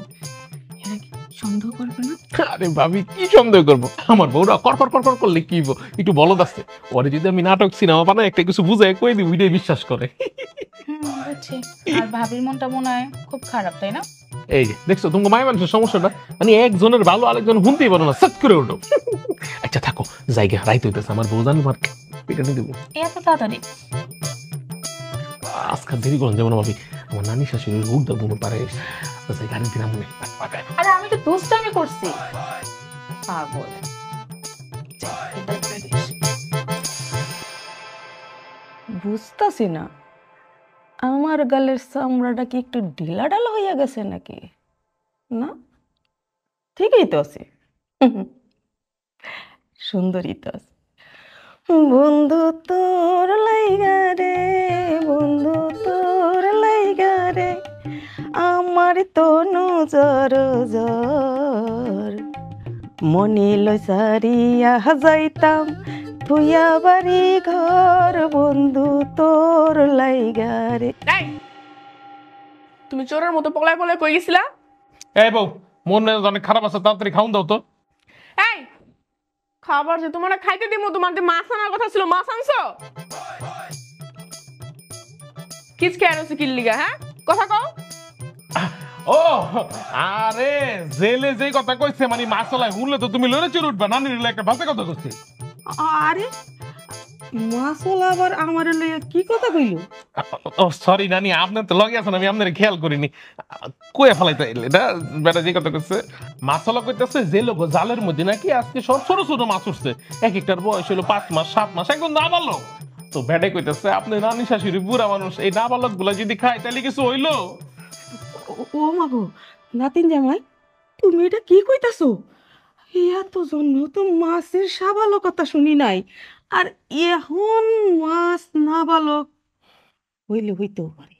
এটা কি সন্দেহ করবে না? আরে ভাবি, কি সন্দেহ করবো? আমার বউরা কর করলে কি একটু বলদ আছে, ওরে যদি আমি নাটক সিনেমা বানাই একটা কিছু বুঝাই কই দিই, ওইটাই বিশ্বাস করে। বুঝছি। আর ভাবির মনটা মনে হয় খুব খারাপ, তাই না? এই যে দেখছো তোমার মায়ের মানুষের সমস্যাটা, মানে একজনের ভালো আরেকজন শুনতেই পারো না, সাত করে ওঠো। আচ্ছা থাকো, জায়গা রাইত হইতেছে, আমার বউ জানি মার পিটা নিয়ে দেবো। এত তাড়াতাড়ি? আজকাল দেরি করুন, যেমন ভাবি আমার নানি শাশুড়ির রোগ দেবো পারে, গাড়ি দিন মনে। আরে আমি তো দুষ্টামি করছি, পাগল। বুঝতাছি না, আমার গালের চামড়াটা কি একটু ঢিলা ঢালা হইয়া গেছে নাকি? না, ঠিকই তো আছে, সুন্দরী তো আছে। বন্ধু তোর লাইগা রে, বন্ধু তোর লাইগা রে, আমার তো নজর জর, মনে লই সারিয়া যাইতাম তুইয়া বাড়ি ঘর, বন্ধু তোর লাইগা রে। তুমি চোরের মতো পলায় পলায় কই গেছিলা? এই বউ, মন অনেক খারাপ আছে, তাড়াতাড়ি খাওন দাও তো। এই খাবার যে তোমার খাইতে দিমু, তোমার যে মাছ আনার কথা ছিল, মাছ আনছো? কিস খেয়ে আনছো কি লিগা? হ্যাঁ, কথা কও। ও আরে, জেলে যেই কথা কইছে, মানে মাছলাই শুনলে তো তুমি লড়ে চড়ে উঠবা, নানির একটা ভাষা কথা কইছে। আরে মাছলা আবার আমার লইয়া কি কথা কইল? ও সরি নানি, আপনার তো লগে আছেন, আমি আপনার খেয়াল করিনি। কয়ে ফেলাইতে এটা বেটা যে কথা কইছে, মাছলা কইতেছে যে লোক জালের মধ্যে নাকি আজকে সব ছোট ছোট মাছ উঠছে, এক একটার বয়স হলো 5 মাস 7 মাস, একদম নাবালক। তো বেটা কইতেছে আপনি নানি শাশুড়ি বুড়া মানুষ, এই নাবালক গুলা যদি খায় তাহলে কিছু হইলো? ও মাগো, নাতিন জামাই তুমি এটা কি কইতাছো? এত জন্য তো মাছের সাবালকতা শুনি নাই, আর এখন মাছ নাবালক হইলে হইতেও পারে।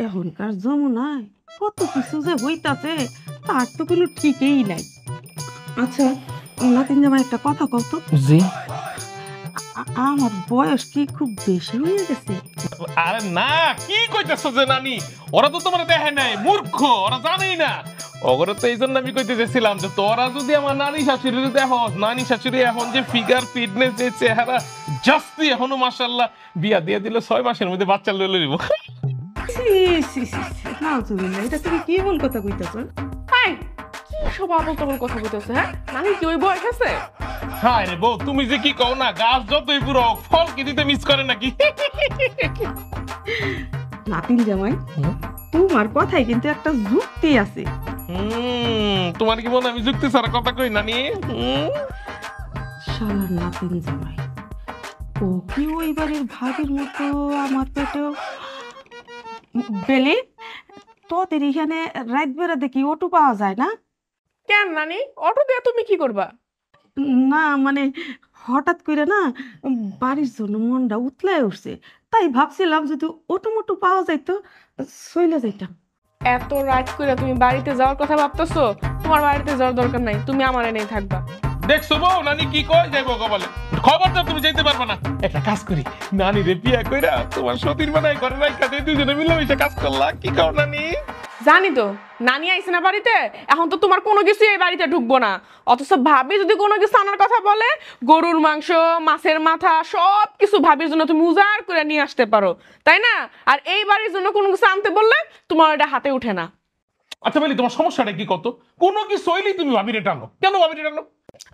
এখনকার যমুনায় কত কিছু যে হইতাছে তার তো কোনো ঠিকই নাই। আচ্ছা নাতিন জামাই একটা কথা কত, জি। আমার বয়স কি খুব বেশি হয়ে গেছে? আরে না, কি কইতেছো যে নানি? ওরা তো তোমার দেখে নাই, মূর্খ, ওরা জানেই না। ওগরে তো এই জন্য আমি কইতে চাইছিলাম যে তোরা যদি আমার নানি শাশুড়ি দেখো, নানি শাশুড়ি এখন যে ফিগার ফিটনেস, যে চেহারা জাস্তি, এখনো মাশাআল্লাহ, বিয়া দিয়ে দিলে 6 মাসের মধ্যে বাচ্চা লইলে নিব। এটা তুমি কি এমন কথা কইতাছো? এই কি সব আবল তাবল কথা কইতেছে? হ্যাঁ, নানি কি ওই বয়স আছে? হ্যাঁ রে বউ, তুমি যে কি কও না, গাছ যতই পুরো ফল কি দিতে মিস করে নাকি? নাতিন জামাই তোমার কথাই কিন্তু একটা যুক্তি আছে। তোমার কি মনে আমি যুক্তি ছাড়া কথা কই নানি? শালার নাতিন জামাই, ও কি ওই বাড়ির ভাবির মতো আমার পেটেও বেলি? তোদের এখানে রাত বেড়া দেখি অটো পাওয়া যায় না? কেন নানি, অটো দিয়ে তুমি কি করবা? না মানে হঠাৎ করে না বাড়ির জন্য মনটা উতলায় উঠছে, তাই ভাবছিলাম যদি অটো মোটো পাওয়া যাইতো চলে যাইতাম। এত রাত করে তুমি বাড়িতে যাওয়ার কথা ভাবতেছো? তোমার বাড়িতে যাওয়ার দরকার নাই, তুমি আমার এনেই থাকবা। দেখছো বউ, নানি কি কয় যাইবো কপালে, খবরটা তুমি যাইতে পারবে না। একটা কাজ করি, নানি রে বিয়া কইরা তোমার সতীর বানাই করে রাখা দিয়ে দুজনে মিলেমিশে কাজ করলা, কি কও নানি? জানি তো, নানি আইছে না বাড়িতে, এখন তো তোমার কোনো কিছু এই বাড়িতে ঢুকবো না। অথচ ভাবি যদি কোনো কিছু আনার কথা বলে, গরুর মাংস, মাছের মাথা সব কিছু ভাবির জন্য তুমি উজাড় করে নিয়ে আসতে পারো, তাই না? আর এই বাড়ির জন্য কোনো কিছু আনতে বললে তোমার এটা হাতে উঠে না। আচ্ছা বলি, তোমার সমস্যাটা কি কত? কোনো কিছু হইলেই তুমি ভাবিরে টানো, কেন ভাবিরে টানো?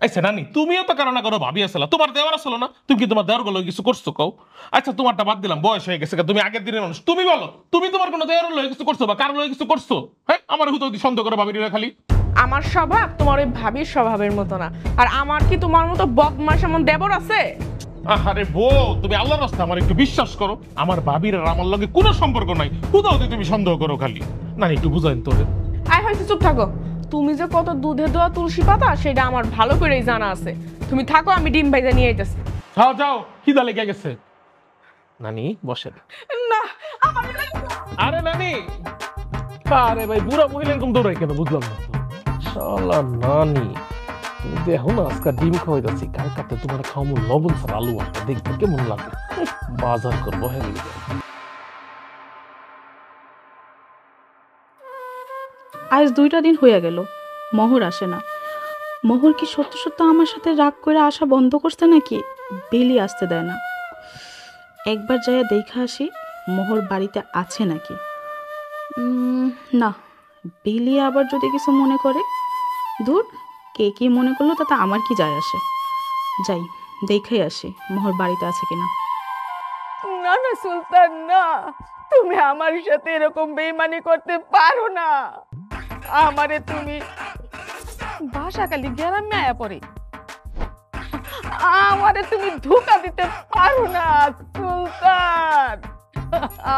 আচ্ছা নানি, তুমিও তো কারো না কারো ভাবি আসলা, তোমার দেওয়ার আসলো না, তুমি কি তোমার দেওয়ার গুলো কিছু করছো কও? আচ্ছা তোমারটা বাদ দিলাম, বয়স হয়ে গেছে, তুমি আগের দিনের মানুষ, তুমি বলো তুমি তোমার কোনো দেওয়ার লয়ে কিছু করছো বা কারো লয়ে কিছু করছো? হ্যাঁ, আমার হুতো সন্দেহ করে ভাবিরা খালি। আমার স্বভাব তোমার ওই ভাবির স্বভাবের মতো না। আর আমার কি তোমার মতো বদমাশ এমন দেবর আছে? আরে বউ, তুমি আল্লাহর রাস্তা আমার একটু বিশ্বাস করো, আমার ভাবির আর আমার লগে কোনো সম্পর্ক নাই, হুদাও তুমি সন্দেহ করো খালি। নানি একটু বুঝাইন তোরে। আয় হয়েছে, চুপ থাকো। তুমি যে কত দুধে দেওয়া তুলসী পাতা সেটা আমার ভালো করেই জানা আছে। তুমি থাকো, আমি ডিম ভাইজা নিয়ে আইতেছি। যাও যাও, খিদা লেগে গেছে। নানি বসেন। না, আমার আরে নানি, আরে ভাই বুড়া মহিলা এরকম দৌড়াই কেন বুঝলাম না তো। শালা নানি, তুমি দেখো না আজকে ডিম খাওয়াই যাচ্ছি, কালকাতে তোমার খাওয়ামু লবণ ছাড়া আলু একটা, দেখবে কেমন লাগে। বাজার করবো হ্যাঁ। আজ 2টা দিন হয়ে গেল, মোহর আসে না। মোহর কি সত্য সত্য আমার সাথে রাগ করে আসা বন্ধ করছে নাকি? বেলি আসতে দেয় না। একবার যাইয়া দেখা আসি মোহর বাড়িতে আছে নাকি। না, বেলি আবার যদি কিছু মনে করে, দূর, কে কি মনে করলো তাতে আমার কি যায় আসে। যাই দেখাই আসি মোহর বাড়িতে আছে কিনা। না না সুলতান, না, তুমি আমার সাথে এরকম বেইমানি করতে পারো না। আমারে তুমি ভাষাকালী গ্রামে আয়া পড়ে, আমারে তুমি ধোঁকা দিতে পারো না সুলতান।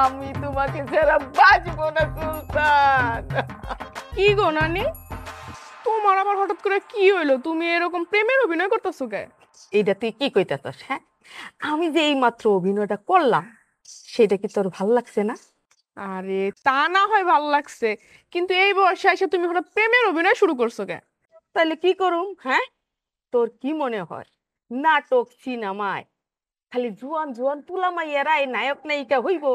আমি তোমাকে ছাড়া বাঁচবো না সুলতান। কি গো নানি, তোমার আবার হঠাৎ করে কি হইলো? তুমি এরকম প্রেমের অভিনয় করতেছো কে? এইটা তুই কি কইতাছস? হ্যাঁ, আমি যে এই মাত্র অভিনয়টা করলাম, সেটা কি তোর ভাল লাগছে না? আরে তা না হয় ভালো লাগছে, কিন্তু এই বয়সে এসে তুমি হঠাৎ প্রেমের অভিনয় শুরু করছো কে? তাহলে কি করুম? হ্যাঁ, তোর কি মনে হয় নাটক সিনেমায় খালি জুয়ান জুয়ান তুলা মাইয়ারাই নায়ক নায়িকা হইব,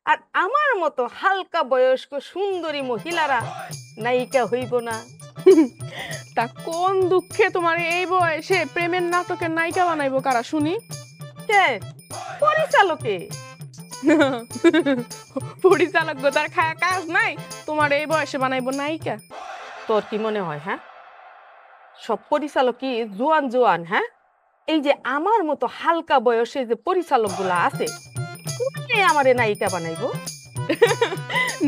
আর আমার মতো হালকা বয়স্ক সুন্দরী মহিলারা নায়িকা হইব না? তা কোন দুঃখে তোমার এই বয়সে প্রেমের নাটকের নায়িকা বানাইবো কারা শুনি? কে? পরিচালকে। পরিচালক গো, তার খায়া কাজ নাই, তোমার এই বয়সে বানাইবো নায়িকা? তোর কি মনে হয়? হ্যাঁ, সব পরিচালক কি জোয়ান জোয়ান? হ্যাঁ, এই যে আমার মতো হালকা বয়সে যে পরিচালক গুলা আছে, কোনে আমারে নায়িকা বানাইবো?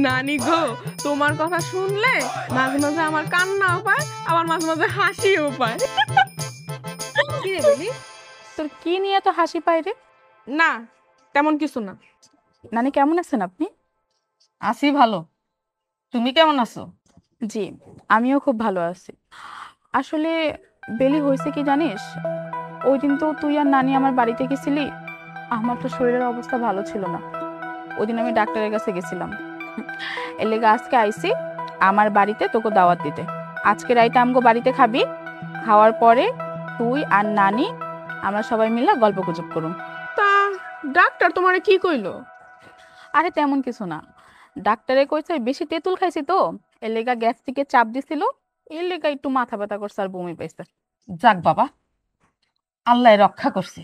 নানি গো, তোমার কথা শুনলে মাঝে মাঝে আমার কান্নাও পায়, আবার মাঝে মাঝে হাসিও পায়। কি রে বেলি, তোর কি নিয়ে এত হাসি পায় রে? না, তেমন কিছু না। নানি কেমন আছেন আপনি? আছি ভালো, তুমি কেমন আছো? জি, আমিও খুব ভালো আছি। আসলে বেলি, হয়েছে কি জানিস, ওই দিন তো তুই আর নানি আমার বাড়িতে গেছিলি, আমার তো শরীরের অবস্থা ভালো ছিল না। ওই দিন আমি ডাক্তারের কাছে গেছিলাম, এর লেগে আজকে আইসি আমার বাড়িতে তোকে দাওয়াত দিতে। আজকে রাইতে আমগো বাড়িতে খাবি, খাওয়ার পরে তুই আর নানি আমরা সবাই মিলে গল্প গুজব করুম। তা ডাক্তার তোমারে কি কইলো? আরে তেমন কিছু না, ডাক্তারে কইছে বেশি তেঁতুল খাইছি তো, এর লেগা গ্যাস্ট্রিকে চাপ দিছিল, এর লেগা একটু মাথা ব্যথা করছে আর বমি পাইছে। যাক বাবা, আল্লাহ রক্ষা করছে।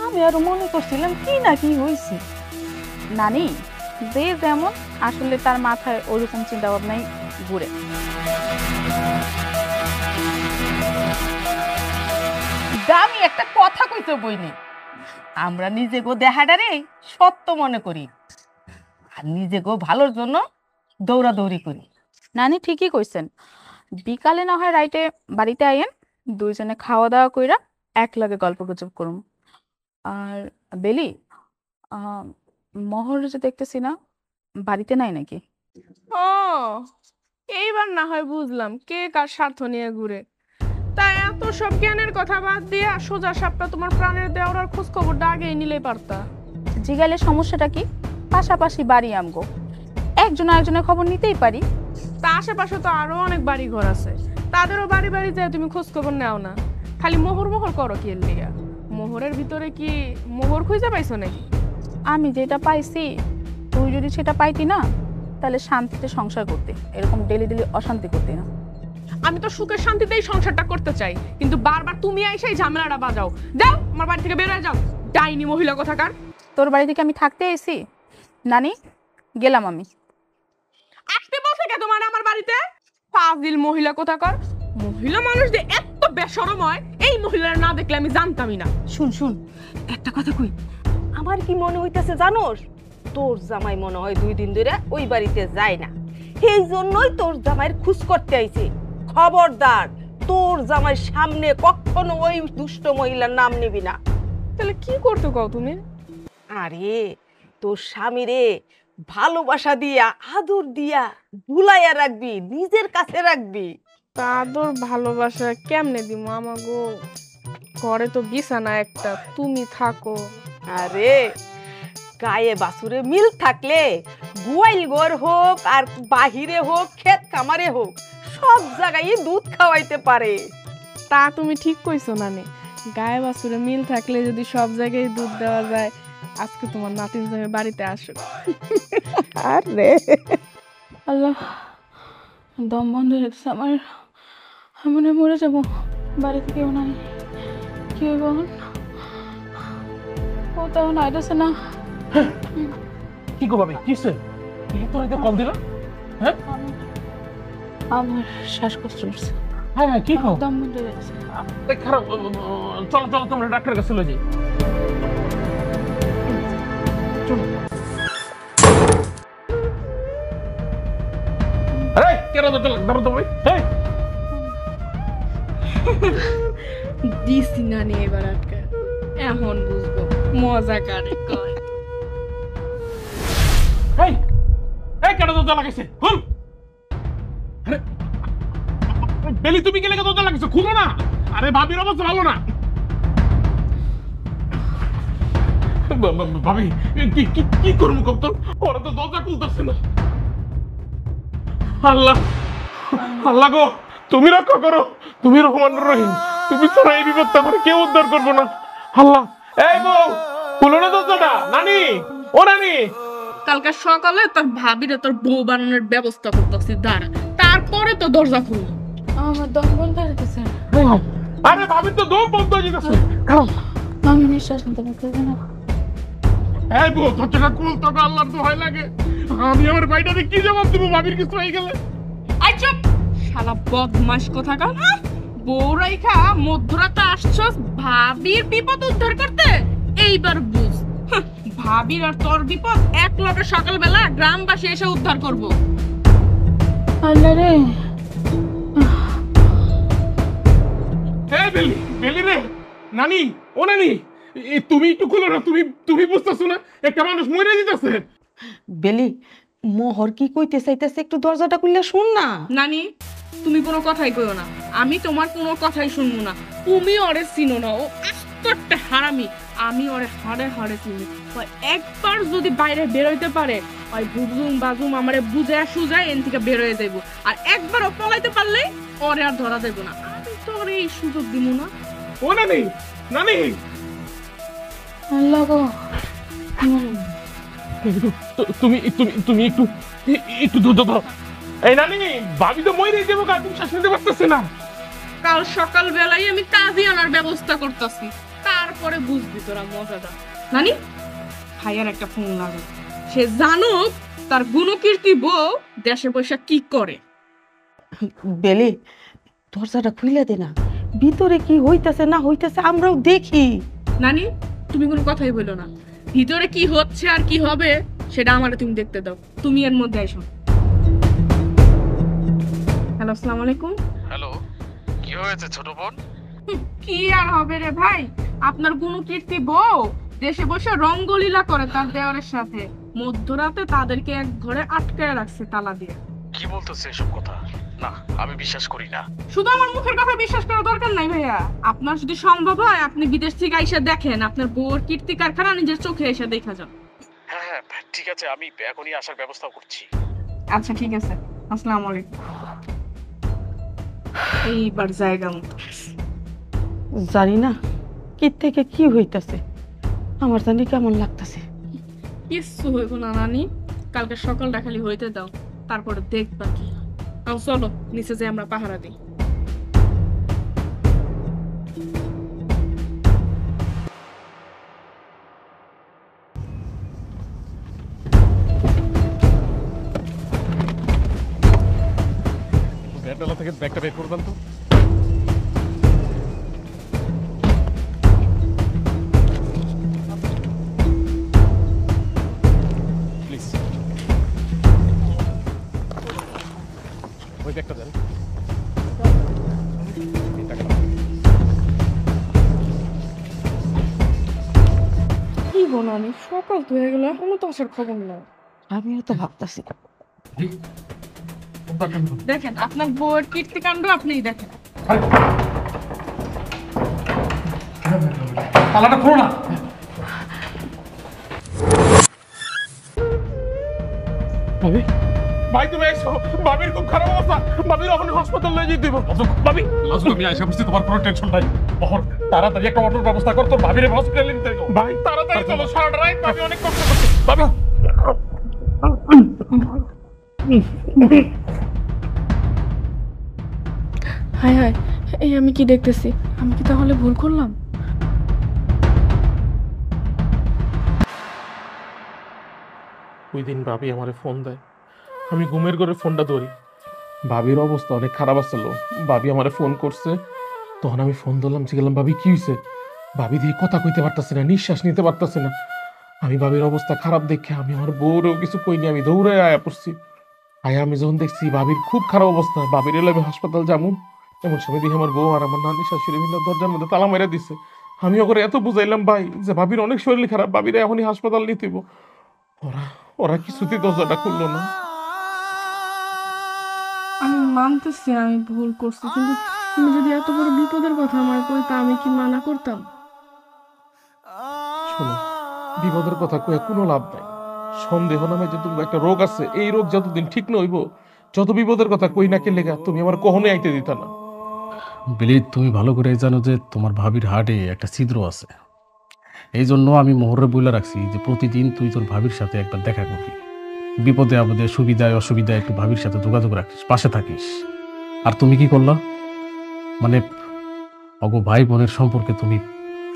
আমি আরো মনে করছিলাম কি না কি হয়েছে। নানি যে যেমন, আসলে তার মাথায় ওরকম চিন্তা ভাবনাই ঘুরে। দামি একটা কথা কইতে বইনি, আমরা নিজে গো দেহাডারে সত্য মনে করি, আর নিজে গো ভালোর জন্য দৌড়াদৌড়ি করি। নানি ঠিকই কইছেন, বিকালে না হয় রাইতে বাড়িতে আইয়েন, দুইজনে খাওয়া দাওয়া কইরা একলগে গল্প গুজব করুম। আর বেলি, মোহর যে দেখতেছি না, বাড়িতে নাই নাকি? ও, এইবার না হয় বুঝলাম কে কার স্বার্থ নিয়ে ঘুরে। তাই এত সব জ্ঞানের কথা বাদ দিয়ে সোজা সাপটা তোমার প্রাণের দেওয়ার খোঁজ খবরটা আগেই নিলেই পারতা। জিগাইলে সমস্যাটা কি? পাশাপাশি বাড়ি আমগো, একজন আরেকজনের খবর নিতেই পারি। তা আশেপাশে তো আরো অনেক বাড়ি ঘর আছে, তাদেরও বাড়ি বাড়ি যায় তুমি খোঁজ খবর নাও না, খালি মোহর মোহর করো কি এর লিগা? মোহরের ভিতরে কি মোহর খুঁজে পাইছো নাকি? আমি যেটা পাইছি তুই যদি সেটা পাইতি না, তাহলে শান্তিতে সংসার করতে, এরকম ডেলি ডেলি অশান্তি করতে না। আমি তো সুখের শান্তিতেই সংসারটা করতে চাই, কিন্তু বারবার তুমি এসেই ঝামেলাটা বাজাও। যাও আমার বাড়ি থেকে বের হয়ে যাও, ডাইনি মহিলা কোথাকার। তোর বাড়ি থেকে আমি থাকতে এসি? নানি, গেলাম আমি। আসতে বলছে কে তোমার আমার বাড়িতে? পাজিল মহিলা কোথাকার। মহিলা মানুষ যে এত বেশরম হয়, এই মহিলার না দেখলে আমি জানতামই না। শুন শুন, একটা কথা কই, আমার কি মনে হইতেছে জানোস, তোর জামাই মনে হয় 2 দিন ধরে ওই বাড়িতে যায় না, এই জন্যই তোর জামাইয়ের খোঁজ করতে আইছে। খবরদার, তোর জামাই সামনে কখনো ওই দুষ্ট মহিলার নাম নিবি না। তাহলে কি করতে কও তুমি? আরে তোর স্বামীরে ভালোবাসা দিয়া, আদর দিয়া ভুলাইয়া রাখবি, নিজের কাছে রাখবি। তাদের ভালোবাসা কেমনে দিমু আমাগো? ঘরে তো বিছানা একটা, তুমি থাকো। আরে গায়ে বাছুরে মিল থাকলে গোয়াল ঘর হোক আর বাহিরে হোক, ক্ষেত খামারে হোক, সব জায়গায় দুধ খাওয়াইতে পারে। তা তুমি ঠিক কইছো নানি, গায়ে বাছুরে মিল থাকলে যদি সব জায়গায় দুধ দেওয়া যায়, আজকে তোমার নাতিন জামাই বাড়িতে আসুক। আরে আল্লাহ, দম বন্ধ হয়ে গেছে আমার, আমি মনে হয় মরে যাবো। বাড়িতে কেউ নাই, কি হইব এখন? ও তো এখন আইতেছে না। কি গো ভাবি, কিসে তো এটা কল দিলা? হ্যাঁ, আমার শ্বাসকষ্ট হচ্ছে, হ্যাঁ হ্যাঁ, কি কও? দম বন্ধ হয়ে গেছে। খারাপ, চলো চলো তোমরা ডাক্তারের কাছে চলে যাই। চলো। আরে কেন ধরো তো ভাই? এই দিছি নানি এবার আটকা, এখন বুঝবো মজা কারে কয়। এই এই কেন দরজা লাগাইছে? খুল। আরে বেলি, তুমি কি লেগে দরজা লাগাইছো? খুলো না। আরে ভাবির অবস্থা ভালো না। ভাবি কি কি কি করবো কত? ওরা তো দরজা খুলতেছে না। আল্লাহ আল্লাহ গো, তুমি রক্ষা করো, তুমি রহমান রহিম, তুমি ছাড়া এই বিপদটা করে কেউ উদ্ধার করবো না। আল্লাহ, এই বউ খুলো না দরজাটা। নানি, ও নানি। কালকে সকালে তোর ভাবিরে তোর বউ বানানোর ব্যবস্থা করতেছি, দাঁড়া, তারপরে তো দরজা খুলবো। আমার দম বন্ধ হয়ে গেছে, আরে ভাবির তো দম বন্ধ হয়ে যেতেছে। কারণ আমি নিঃশ্বাস নিতে পারতেছি না। এই বউ, দরজাটা খুল, তোকে আল্লাহর দোহাই লাগে। আমি আমার ভাইটারে কি জবাব দেবো ভাবির কিছু হয়ে গেলে? আই চুপ, শালা বদমাশ কোথাকার। বউ রাইখা মধ্যরাতে আসছস ভাবির বিপদ উদ্ধার করতে? এইবার বুঝ, ভাবির আর তোর বিপদ এক লগে সকালবেলা গ্রামবাসী এসে উদ্ধার করবো। আল্লাহ রে, এই বেলি, বেলি রে, নানি, ও নানি, তুমি একটু খুলো না। তুমি বুঝতেছো না একটা মানুষ মরে দিতেছে। বেলি, মোহর কি কইতে চাইতেছে, একটু দরজাটা খুললে শুন না। নানি, তুমি কোনো কথাই কইও না, আমি তোমার কোনো কথাই শুনবো না। তুমি ওরে চিনো না, ও আস্ত একটা হারামি। আমি ওরে হাড়ে হাড়ে চিনি। ওই একবার যদি বাইরে বেরোইতে পারে, ওই বুজুম বাজুম আমারে বুঝায় সুজায় এন থেকে বেরোয় যাইব। আর একবারও পলাইতে পারলে ওরে আর ধরা দেব না। আমি তো ওরে এই সুযোগ দিব না। ও নানি, নানি, আল্লাহ গো, তুমি তুমি তুমি একটু একটু ধৈর্য ধরো। এই নানি, ভাবি তো মরে যাবো, তুমি শ্বাস নিতে পারতেছে না। কাল সকাল বেলায় আমি কাজী আনার ব্যবস্থা করতেছি, তারপরে বুঝবি তোরা মজাটা। নানি, ভাইয়ার একটা ফোন লাগে, সে জানুক তার গুণকীর্তি বউ দেশে পয়সা কি করে। বেলি, দরজাটা খুলে দে না, ভিতরে কি হইতাছে না হইতাছে আমরাও দেখি। নানি, তুমি কোনো কথাই বলো না, ভিতরে কি হচ্ছে আর কি হবে সেটা আমারে তুমি দেখতে দাও। তুমি এর মধ্যে এসো। হ্যালো, আসসালামু আলাইকুম। হ্যালো, কি হয়েছে ছোট বোন? কি আর হবে রে ভাই, আপনার গুণকীর্তি বউ দেশে বসে রঙ্গলীলা করে তার দেওয়ারের সাথে। মধ্যরাতে তাদেরকে এক ঘরে আটকায় রাখছে তালা দিয়ে। কি বলতেছে এসব কথা? না, আমি বিশ্বাস করি না। শুধু আমার মুখের কথা বিশ্বাস করার দরকার নাই ভাইয়া। আপনার যদি সম্ভব হয় আপনি বিদেশ থেকে এসে দেখেন, আপনার বউর কীর্তি কারখানা নিজের চোখে এসে দেখা যান। হ্যাঁ হ্যাঁ, ঠিক আছে, আমি এখনই আসার ব্যবস্থা করছি। আচ্ছা ঠিক আছে, আসসালামু আলাইকুম। এইবার জায়গা মতো। জানি না কি থেকে কি হইতাছে, আমার জানি কেমন লাগতাছে। কিচ্ছু হইব না নানি, কালকে সকালটা খালি হইতে দাও, তারপরে দেখবা কি। আও চলো নিচে যে আমরা পাহারা দিই। ব্যাগডালা থেকে ব্যাগটা বের করবেন তো। প্লিজ ওই ব্যাগটা দেন। কি বনানি, সকাল তো হয়ে গেল, এখনো তো আসার খবর নাই। আমিও তো ভাবতেছি। দেখেন আপনার বউয়ের কীর্তিকাণ্ড আপনিই দেখেন। তালাটা খোলো না। ভাবি, ভাই তুমি এসো। ভাবির খুব খারাপ অবস্থা, ভাবির এখন হাসপাতাল নিয়ে যেতে দিব। ভাবি লাজু, আমি আইসা বুঝছি, তোমার কোনো টেনশন নাই। বহর তাড়াতাড়ি একটা অটোর ব্যবস্থা কর, তোর ভাবির হসপিটালে নিতে হবে। ভাই তাড়াতাড়ি চলো, সারাটা রাত ভাবি অনেক কষ্ট করছে। ভাবি হায় হায়, এই আমি কি দেখতেছি? আমি কি তাহলে ভুল করলাম? ওই দিন ভাবি আমারে ফোন দেয়, আমি ঘুমের ঘরে ফোনটা ধরি। ভাবির অবস্থা অনেক খারাপ আসছিল। ভাবি আমারে ফোন করছে, তখন আমি ফোন ধরলাম, জিগেলাম ভাবি কি হয়েছে। ভাবি দিয়ে কথা কইতে পারতেছে না, নিঃশ্বাস নিতে পারতেছে না। আমি ভাবির অবস্থা খারাপ দেখে আমি আমার বউরেও কিছু কইনি, আমি দৌড়ে আয়া পড়ছি। আয়া আমি যখন দেখছি ভাবির খুব খারাপ অবস্থা, ভাবির এলে আমি হাসপাতাল যাবো, এমন সময় দেখি আমার বউ আর আমার নানি শাশুড়ি মিলে দরজার মধ্যে তালা মেরে দিছে। আমি ওকে এত বুঝাইলাম ভাই যে ভাবির অনেক শরীর খারাপ, ভাবির এখনই হাসপাতাল নিতে হইব। ওরা ওরা কিছুতেই দরজাটা খুললো না। আমি মানতেছি আমি ভুল করছি, কিন্তু তুমি যদি এত বড় বিপদের কথা আমার কইতা, আমি কি মানা করতাম? শোনো, বিপদের কথা কয়ে কোনো লাভ নাই। সন্দেহ নামে যে তুমি একটা রোগ আছে, এই রোগ যতদিন ঠিক না হইব, যত বিপদের কথা কই না কে লেগা তুমি আমার কখনোই আইতে দিতা না। বিলি, তুমি ভালো করে জানো যে তোমার ভাবির হার্টে একটা ছিদ্র আছে। এই জন্য আমি মোহরে বইলা রাখছি যে প্রতিদিন তুই তোর ভাবির সাথে একবার দেখা করবি। বিপদে আপদে সুবিধায় অসুবিধায় একটু ভাবির সাথে যোগাযোগ রাখিস, পাশে থাকিস। আর তুমি কি করলা? মানে অগো ভাই বোনের সম্পর্কে তুমি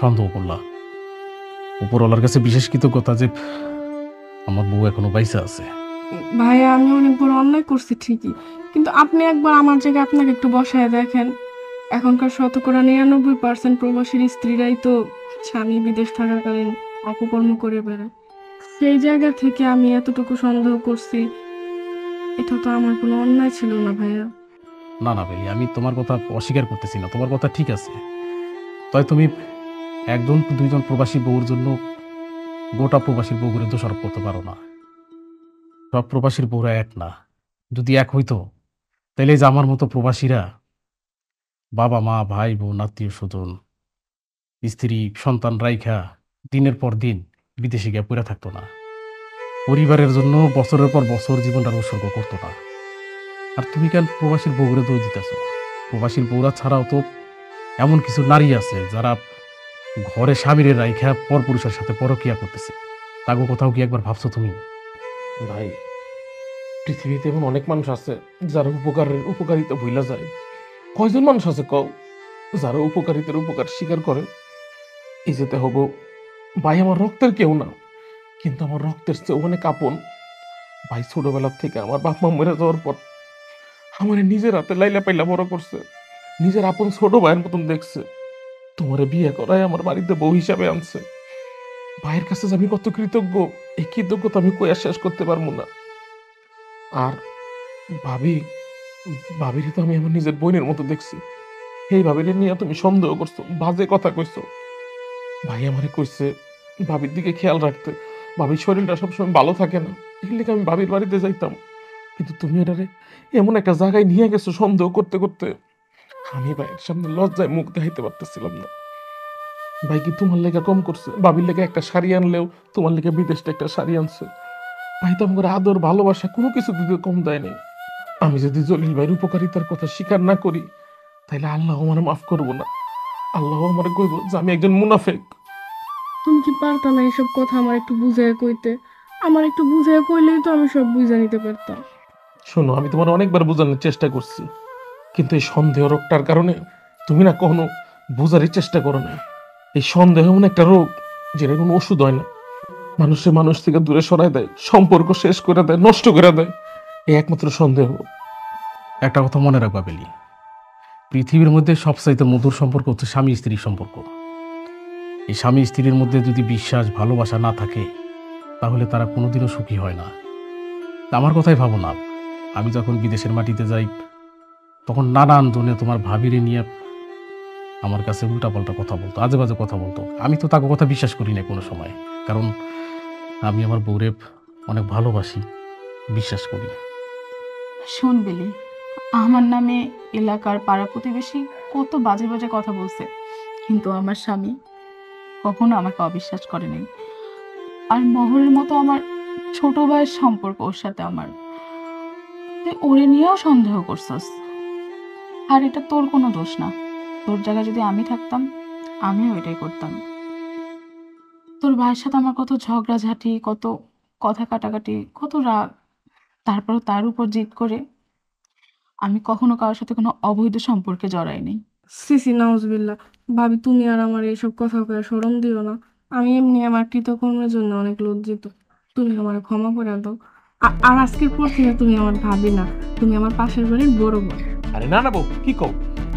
সন্দেহ করলা। উপরওয়ালার কাছে বিশেষ কৃতজ্ঞতা যে আমার বউ এখনো বাইসা আছে। ভাইয়া, আমি অনেক বড় অন্যায় করছি ঠিকই, কিন্তু আপনি একবার আমার জায়গায় আপনাকে একটু বসায় দেখেন। এখনকার 99% প্রবাসীর স্ত্রীরাই তো স্বামী বিদেশ থাকাকালীন অপকর্ম করে বেড়ায়। সেই জায়গা থেকে আমি এতটুকু সন্দেহ করছি, এটা তো আমার কোনো অন্যায় ছিল না ভাইয়া। না না ভাই, আমি তোমার কথা অস্বীকার করতেছি না, তোমার কথা ঠিক আছে। তাই তুমি একজন দুইজন প্রবাসী বউর জন্য গোটা প্রবাসীর বউগুলো দোষারোপ করতে পারো না। সব প্রবাসীর বউরা এক না। যদি এক হইতো তাহলে যে আমার মতো প্রবাসীরা বাবা মা ভাই বোন আত্মীয় স্বজন স্ত্রী সন্তান রাইখা দিনের পর দিন বিদেশে গিয়ে পড়ে থাকতো না, পরিবারের জন্য বছরের পর বছর জীবনটা উৎসর্গ করতো না। আর তুমি কেন প্রবাসীর বউরে দোষ দিতেছ? প্রবাসীর বউরা ছাড়াও তো এমন কিছু নারী আছে যারা ঘরে স্বামীর রাইখা পরপুরুষের সাথে পরকিয়া করতেছে। তাগো কোথাও কি একবার ভাবছো তুমি? ভাই, পৃথিবীতে এমন অনেক মানুষ আছে যারা উপকারিতা ভুলা যায়। কয়জন মানুষ আছে কও যারা উপকারিতার উপকার স্বীকার করে? এই যেতে হবো ভাই, আমার রক্তের কেউ না, কিন্তু আমার রক্তের চেয়ে অনেক আপন। ভাই ছোটবেলার থেকে আমার বাপ মা মরে যাওয়ার পর আমার নিজের হাতে লাইলা পাইলা বড় করছে, নিজের আপন ছোট ভাইয়ের মতন দেখছে। তোমারে বিয়ে করায় আমার বাড়িতে বউ হিসাবে আনছে। ভাইয়ের কাছে যে আমি কত কৃতজ্ঞ, এই কৃতজ্ঞতা আমি কইয়া শেষ করতে পারবো না। আর ভাবি, ভাবিরে তো আমি আমার নিজের বোনের মতো দেখছি, এই ভাবিরে নিয়ে তুমি সন্দেহ করছো, বাজে কথা কইছো। ভাই আমারে কইছে ভাবির দিকে খেয়াল রাখতে, ভাবির শরীরটা সবসময় ভালো থাকে না, এই লিগে আমি ভাবির বাড়িতে যাইতাম। কিন্তু তুমি এটারে এমন একটা জায়গায় নিয়ে গেছো সন্দেহ করতে করতে, আমি ভাইয়ের সামনে লজ্জায় মুখ দেখাইতে পারতেছিলাম না। ভাই কি তোমার লেগে কম করছে? ভাবির লেগে একটা শাড়ি আনলেও তোমার লেগে বিদেশটা একটা শাড়ি আনছে। ভাই তো আমার আদর ভালোবাসা কোনো কিছু দিতে কম দেয় নাই। আমি যদি জলিল ভাইয়ের উপকারিতার কথা স্বীকার না করি, তাইলে আল্লাহ আমার মাফ করবো না। আল্লাহ আমার কইব যে আমি একজন মুনাফেক। তুমি কি পারতা না এসব কথা আমার একটু বুঝায় কইতে? আমার একটু বুঝিয়ে কইলেই তো আমি সব বুঝে নিতে পারতাম। শোনো, আমি তোমার অনেকবার বোঝানোর চেষ্টা করছি, কিন্তু এই সন্দেহ রোগটার কারণে তুমি না কখনো বোঝারই চেষ্টা করো না। এই সন্দেহ এমন একটা রোগ যেটা কোনো ওষুধ হয় না, মানুষের মানুষ থেকে দূরে সরায় দেয়, সম্পর্ক শেষ করে দেয়, নষ্ট করে দেয়। এই একমাত্র সন্দেহ। একটা কথা মনে রাখবা বেলি, পৃথিবীর মধ্যে সবচাইতে মধুর সম্পর্ক হচ্ছে স্বামী স্ত্রীর সম্পর্ক। এই স্বামী স্ত্রীর মধ্যে যদি বিশ্বাস ভালোবাসা না থাকে তাহলে তারা কোনোদিনও সুখী হয় না। আমার কথাই ভাবো না, আমি যখন বিদেশের মাটিতে যাই তখন নানান জনে তোমার ভাবিরে নিয়ে আমার কাছে উল্টাপাল্টা কথা বলতো, আজে বাজে কথা বলতো। আমি তো তাকে কথা বিশ্বাস করি না কোনো সময়, কারণ আমি আমার বউরে অনেক ভালোবাসি, বিশ্বাস করি। শোন বেলি, আমার নামে এলাকার পাড়া প্রতিবেশী কত বাজে বাজে কথা বলছে, কিন্তু আমার স্বামী কখনো আমাকে অবিশ্বাস করে নাই। আর মহরের মতো আমার ছোট ভাইয়ের সম্পর্ক ওর সাথে আমার, তুই ওরে নিয়েও সন্দেহ করছস। আর এটা তোর কোনো দোষ না, তোর জায়গায় যদি আমি থাকতাম আমিও এটাই করতাম। তোর ভাইয়ের সাথে আমার কত ঝগড়াঝাঁটি, কত কথা কাটাকাটি, কত রাগ, তারপরও তার উপর জিদ করে আমি কখনো কারোর সাথে কোনো অবৈধ সম্পর্কে জড়াইনি। সিসি নাউজবিল্লাহ, ভাবি তুমি আর আমার এইসব কথা কয়ে শরম দিও না। আমি এমনি আমার কৃতকর্মের জন্য অনেক লজ্জিত, তুমি আমার ক্ষমা করে দাও। আর আজকের পর থেকে তুমি আমার ভাবি না, তুমি আমার পাশের বাড়ির বড় বোন। আরে না না বউ, কি কও?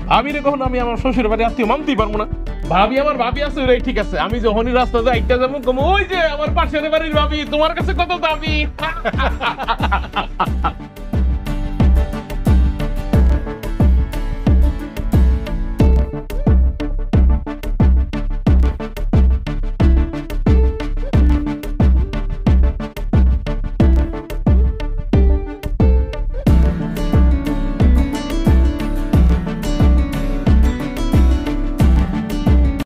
ভাবি রে কখনো আমি আমার শ্বশুর বাড়ি আত্মীয় মানতেই পারবো না। ভাবি আমার ভাবি আছে, ওরাই ঠিক আছে। আমি যখনই রাস্তা যাই একটা যাবো কম, ওই যে আমার পাশের বাড়ির ভাবি, তোমার কাছে কত দাবি।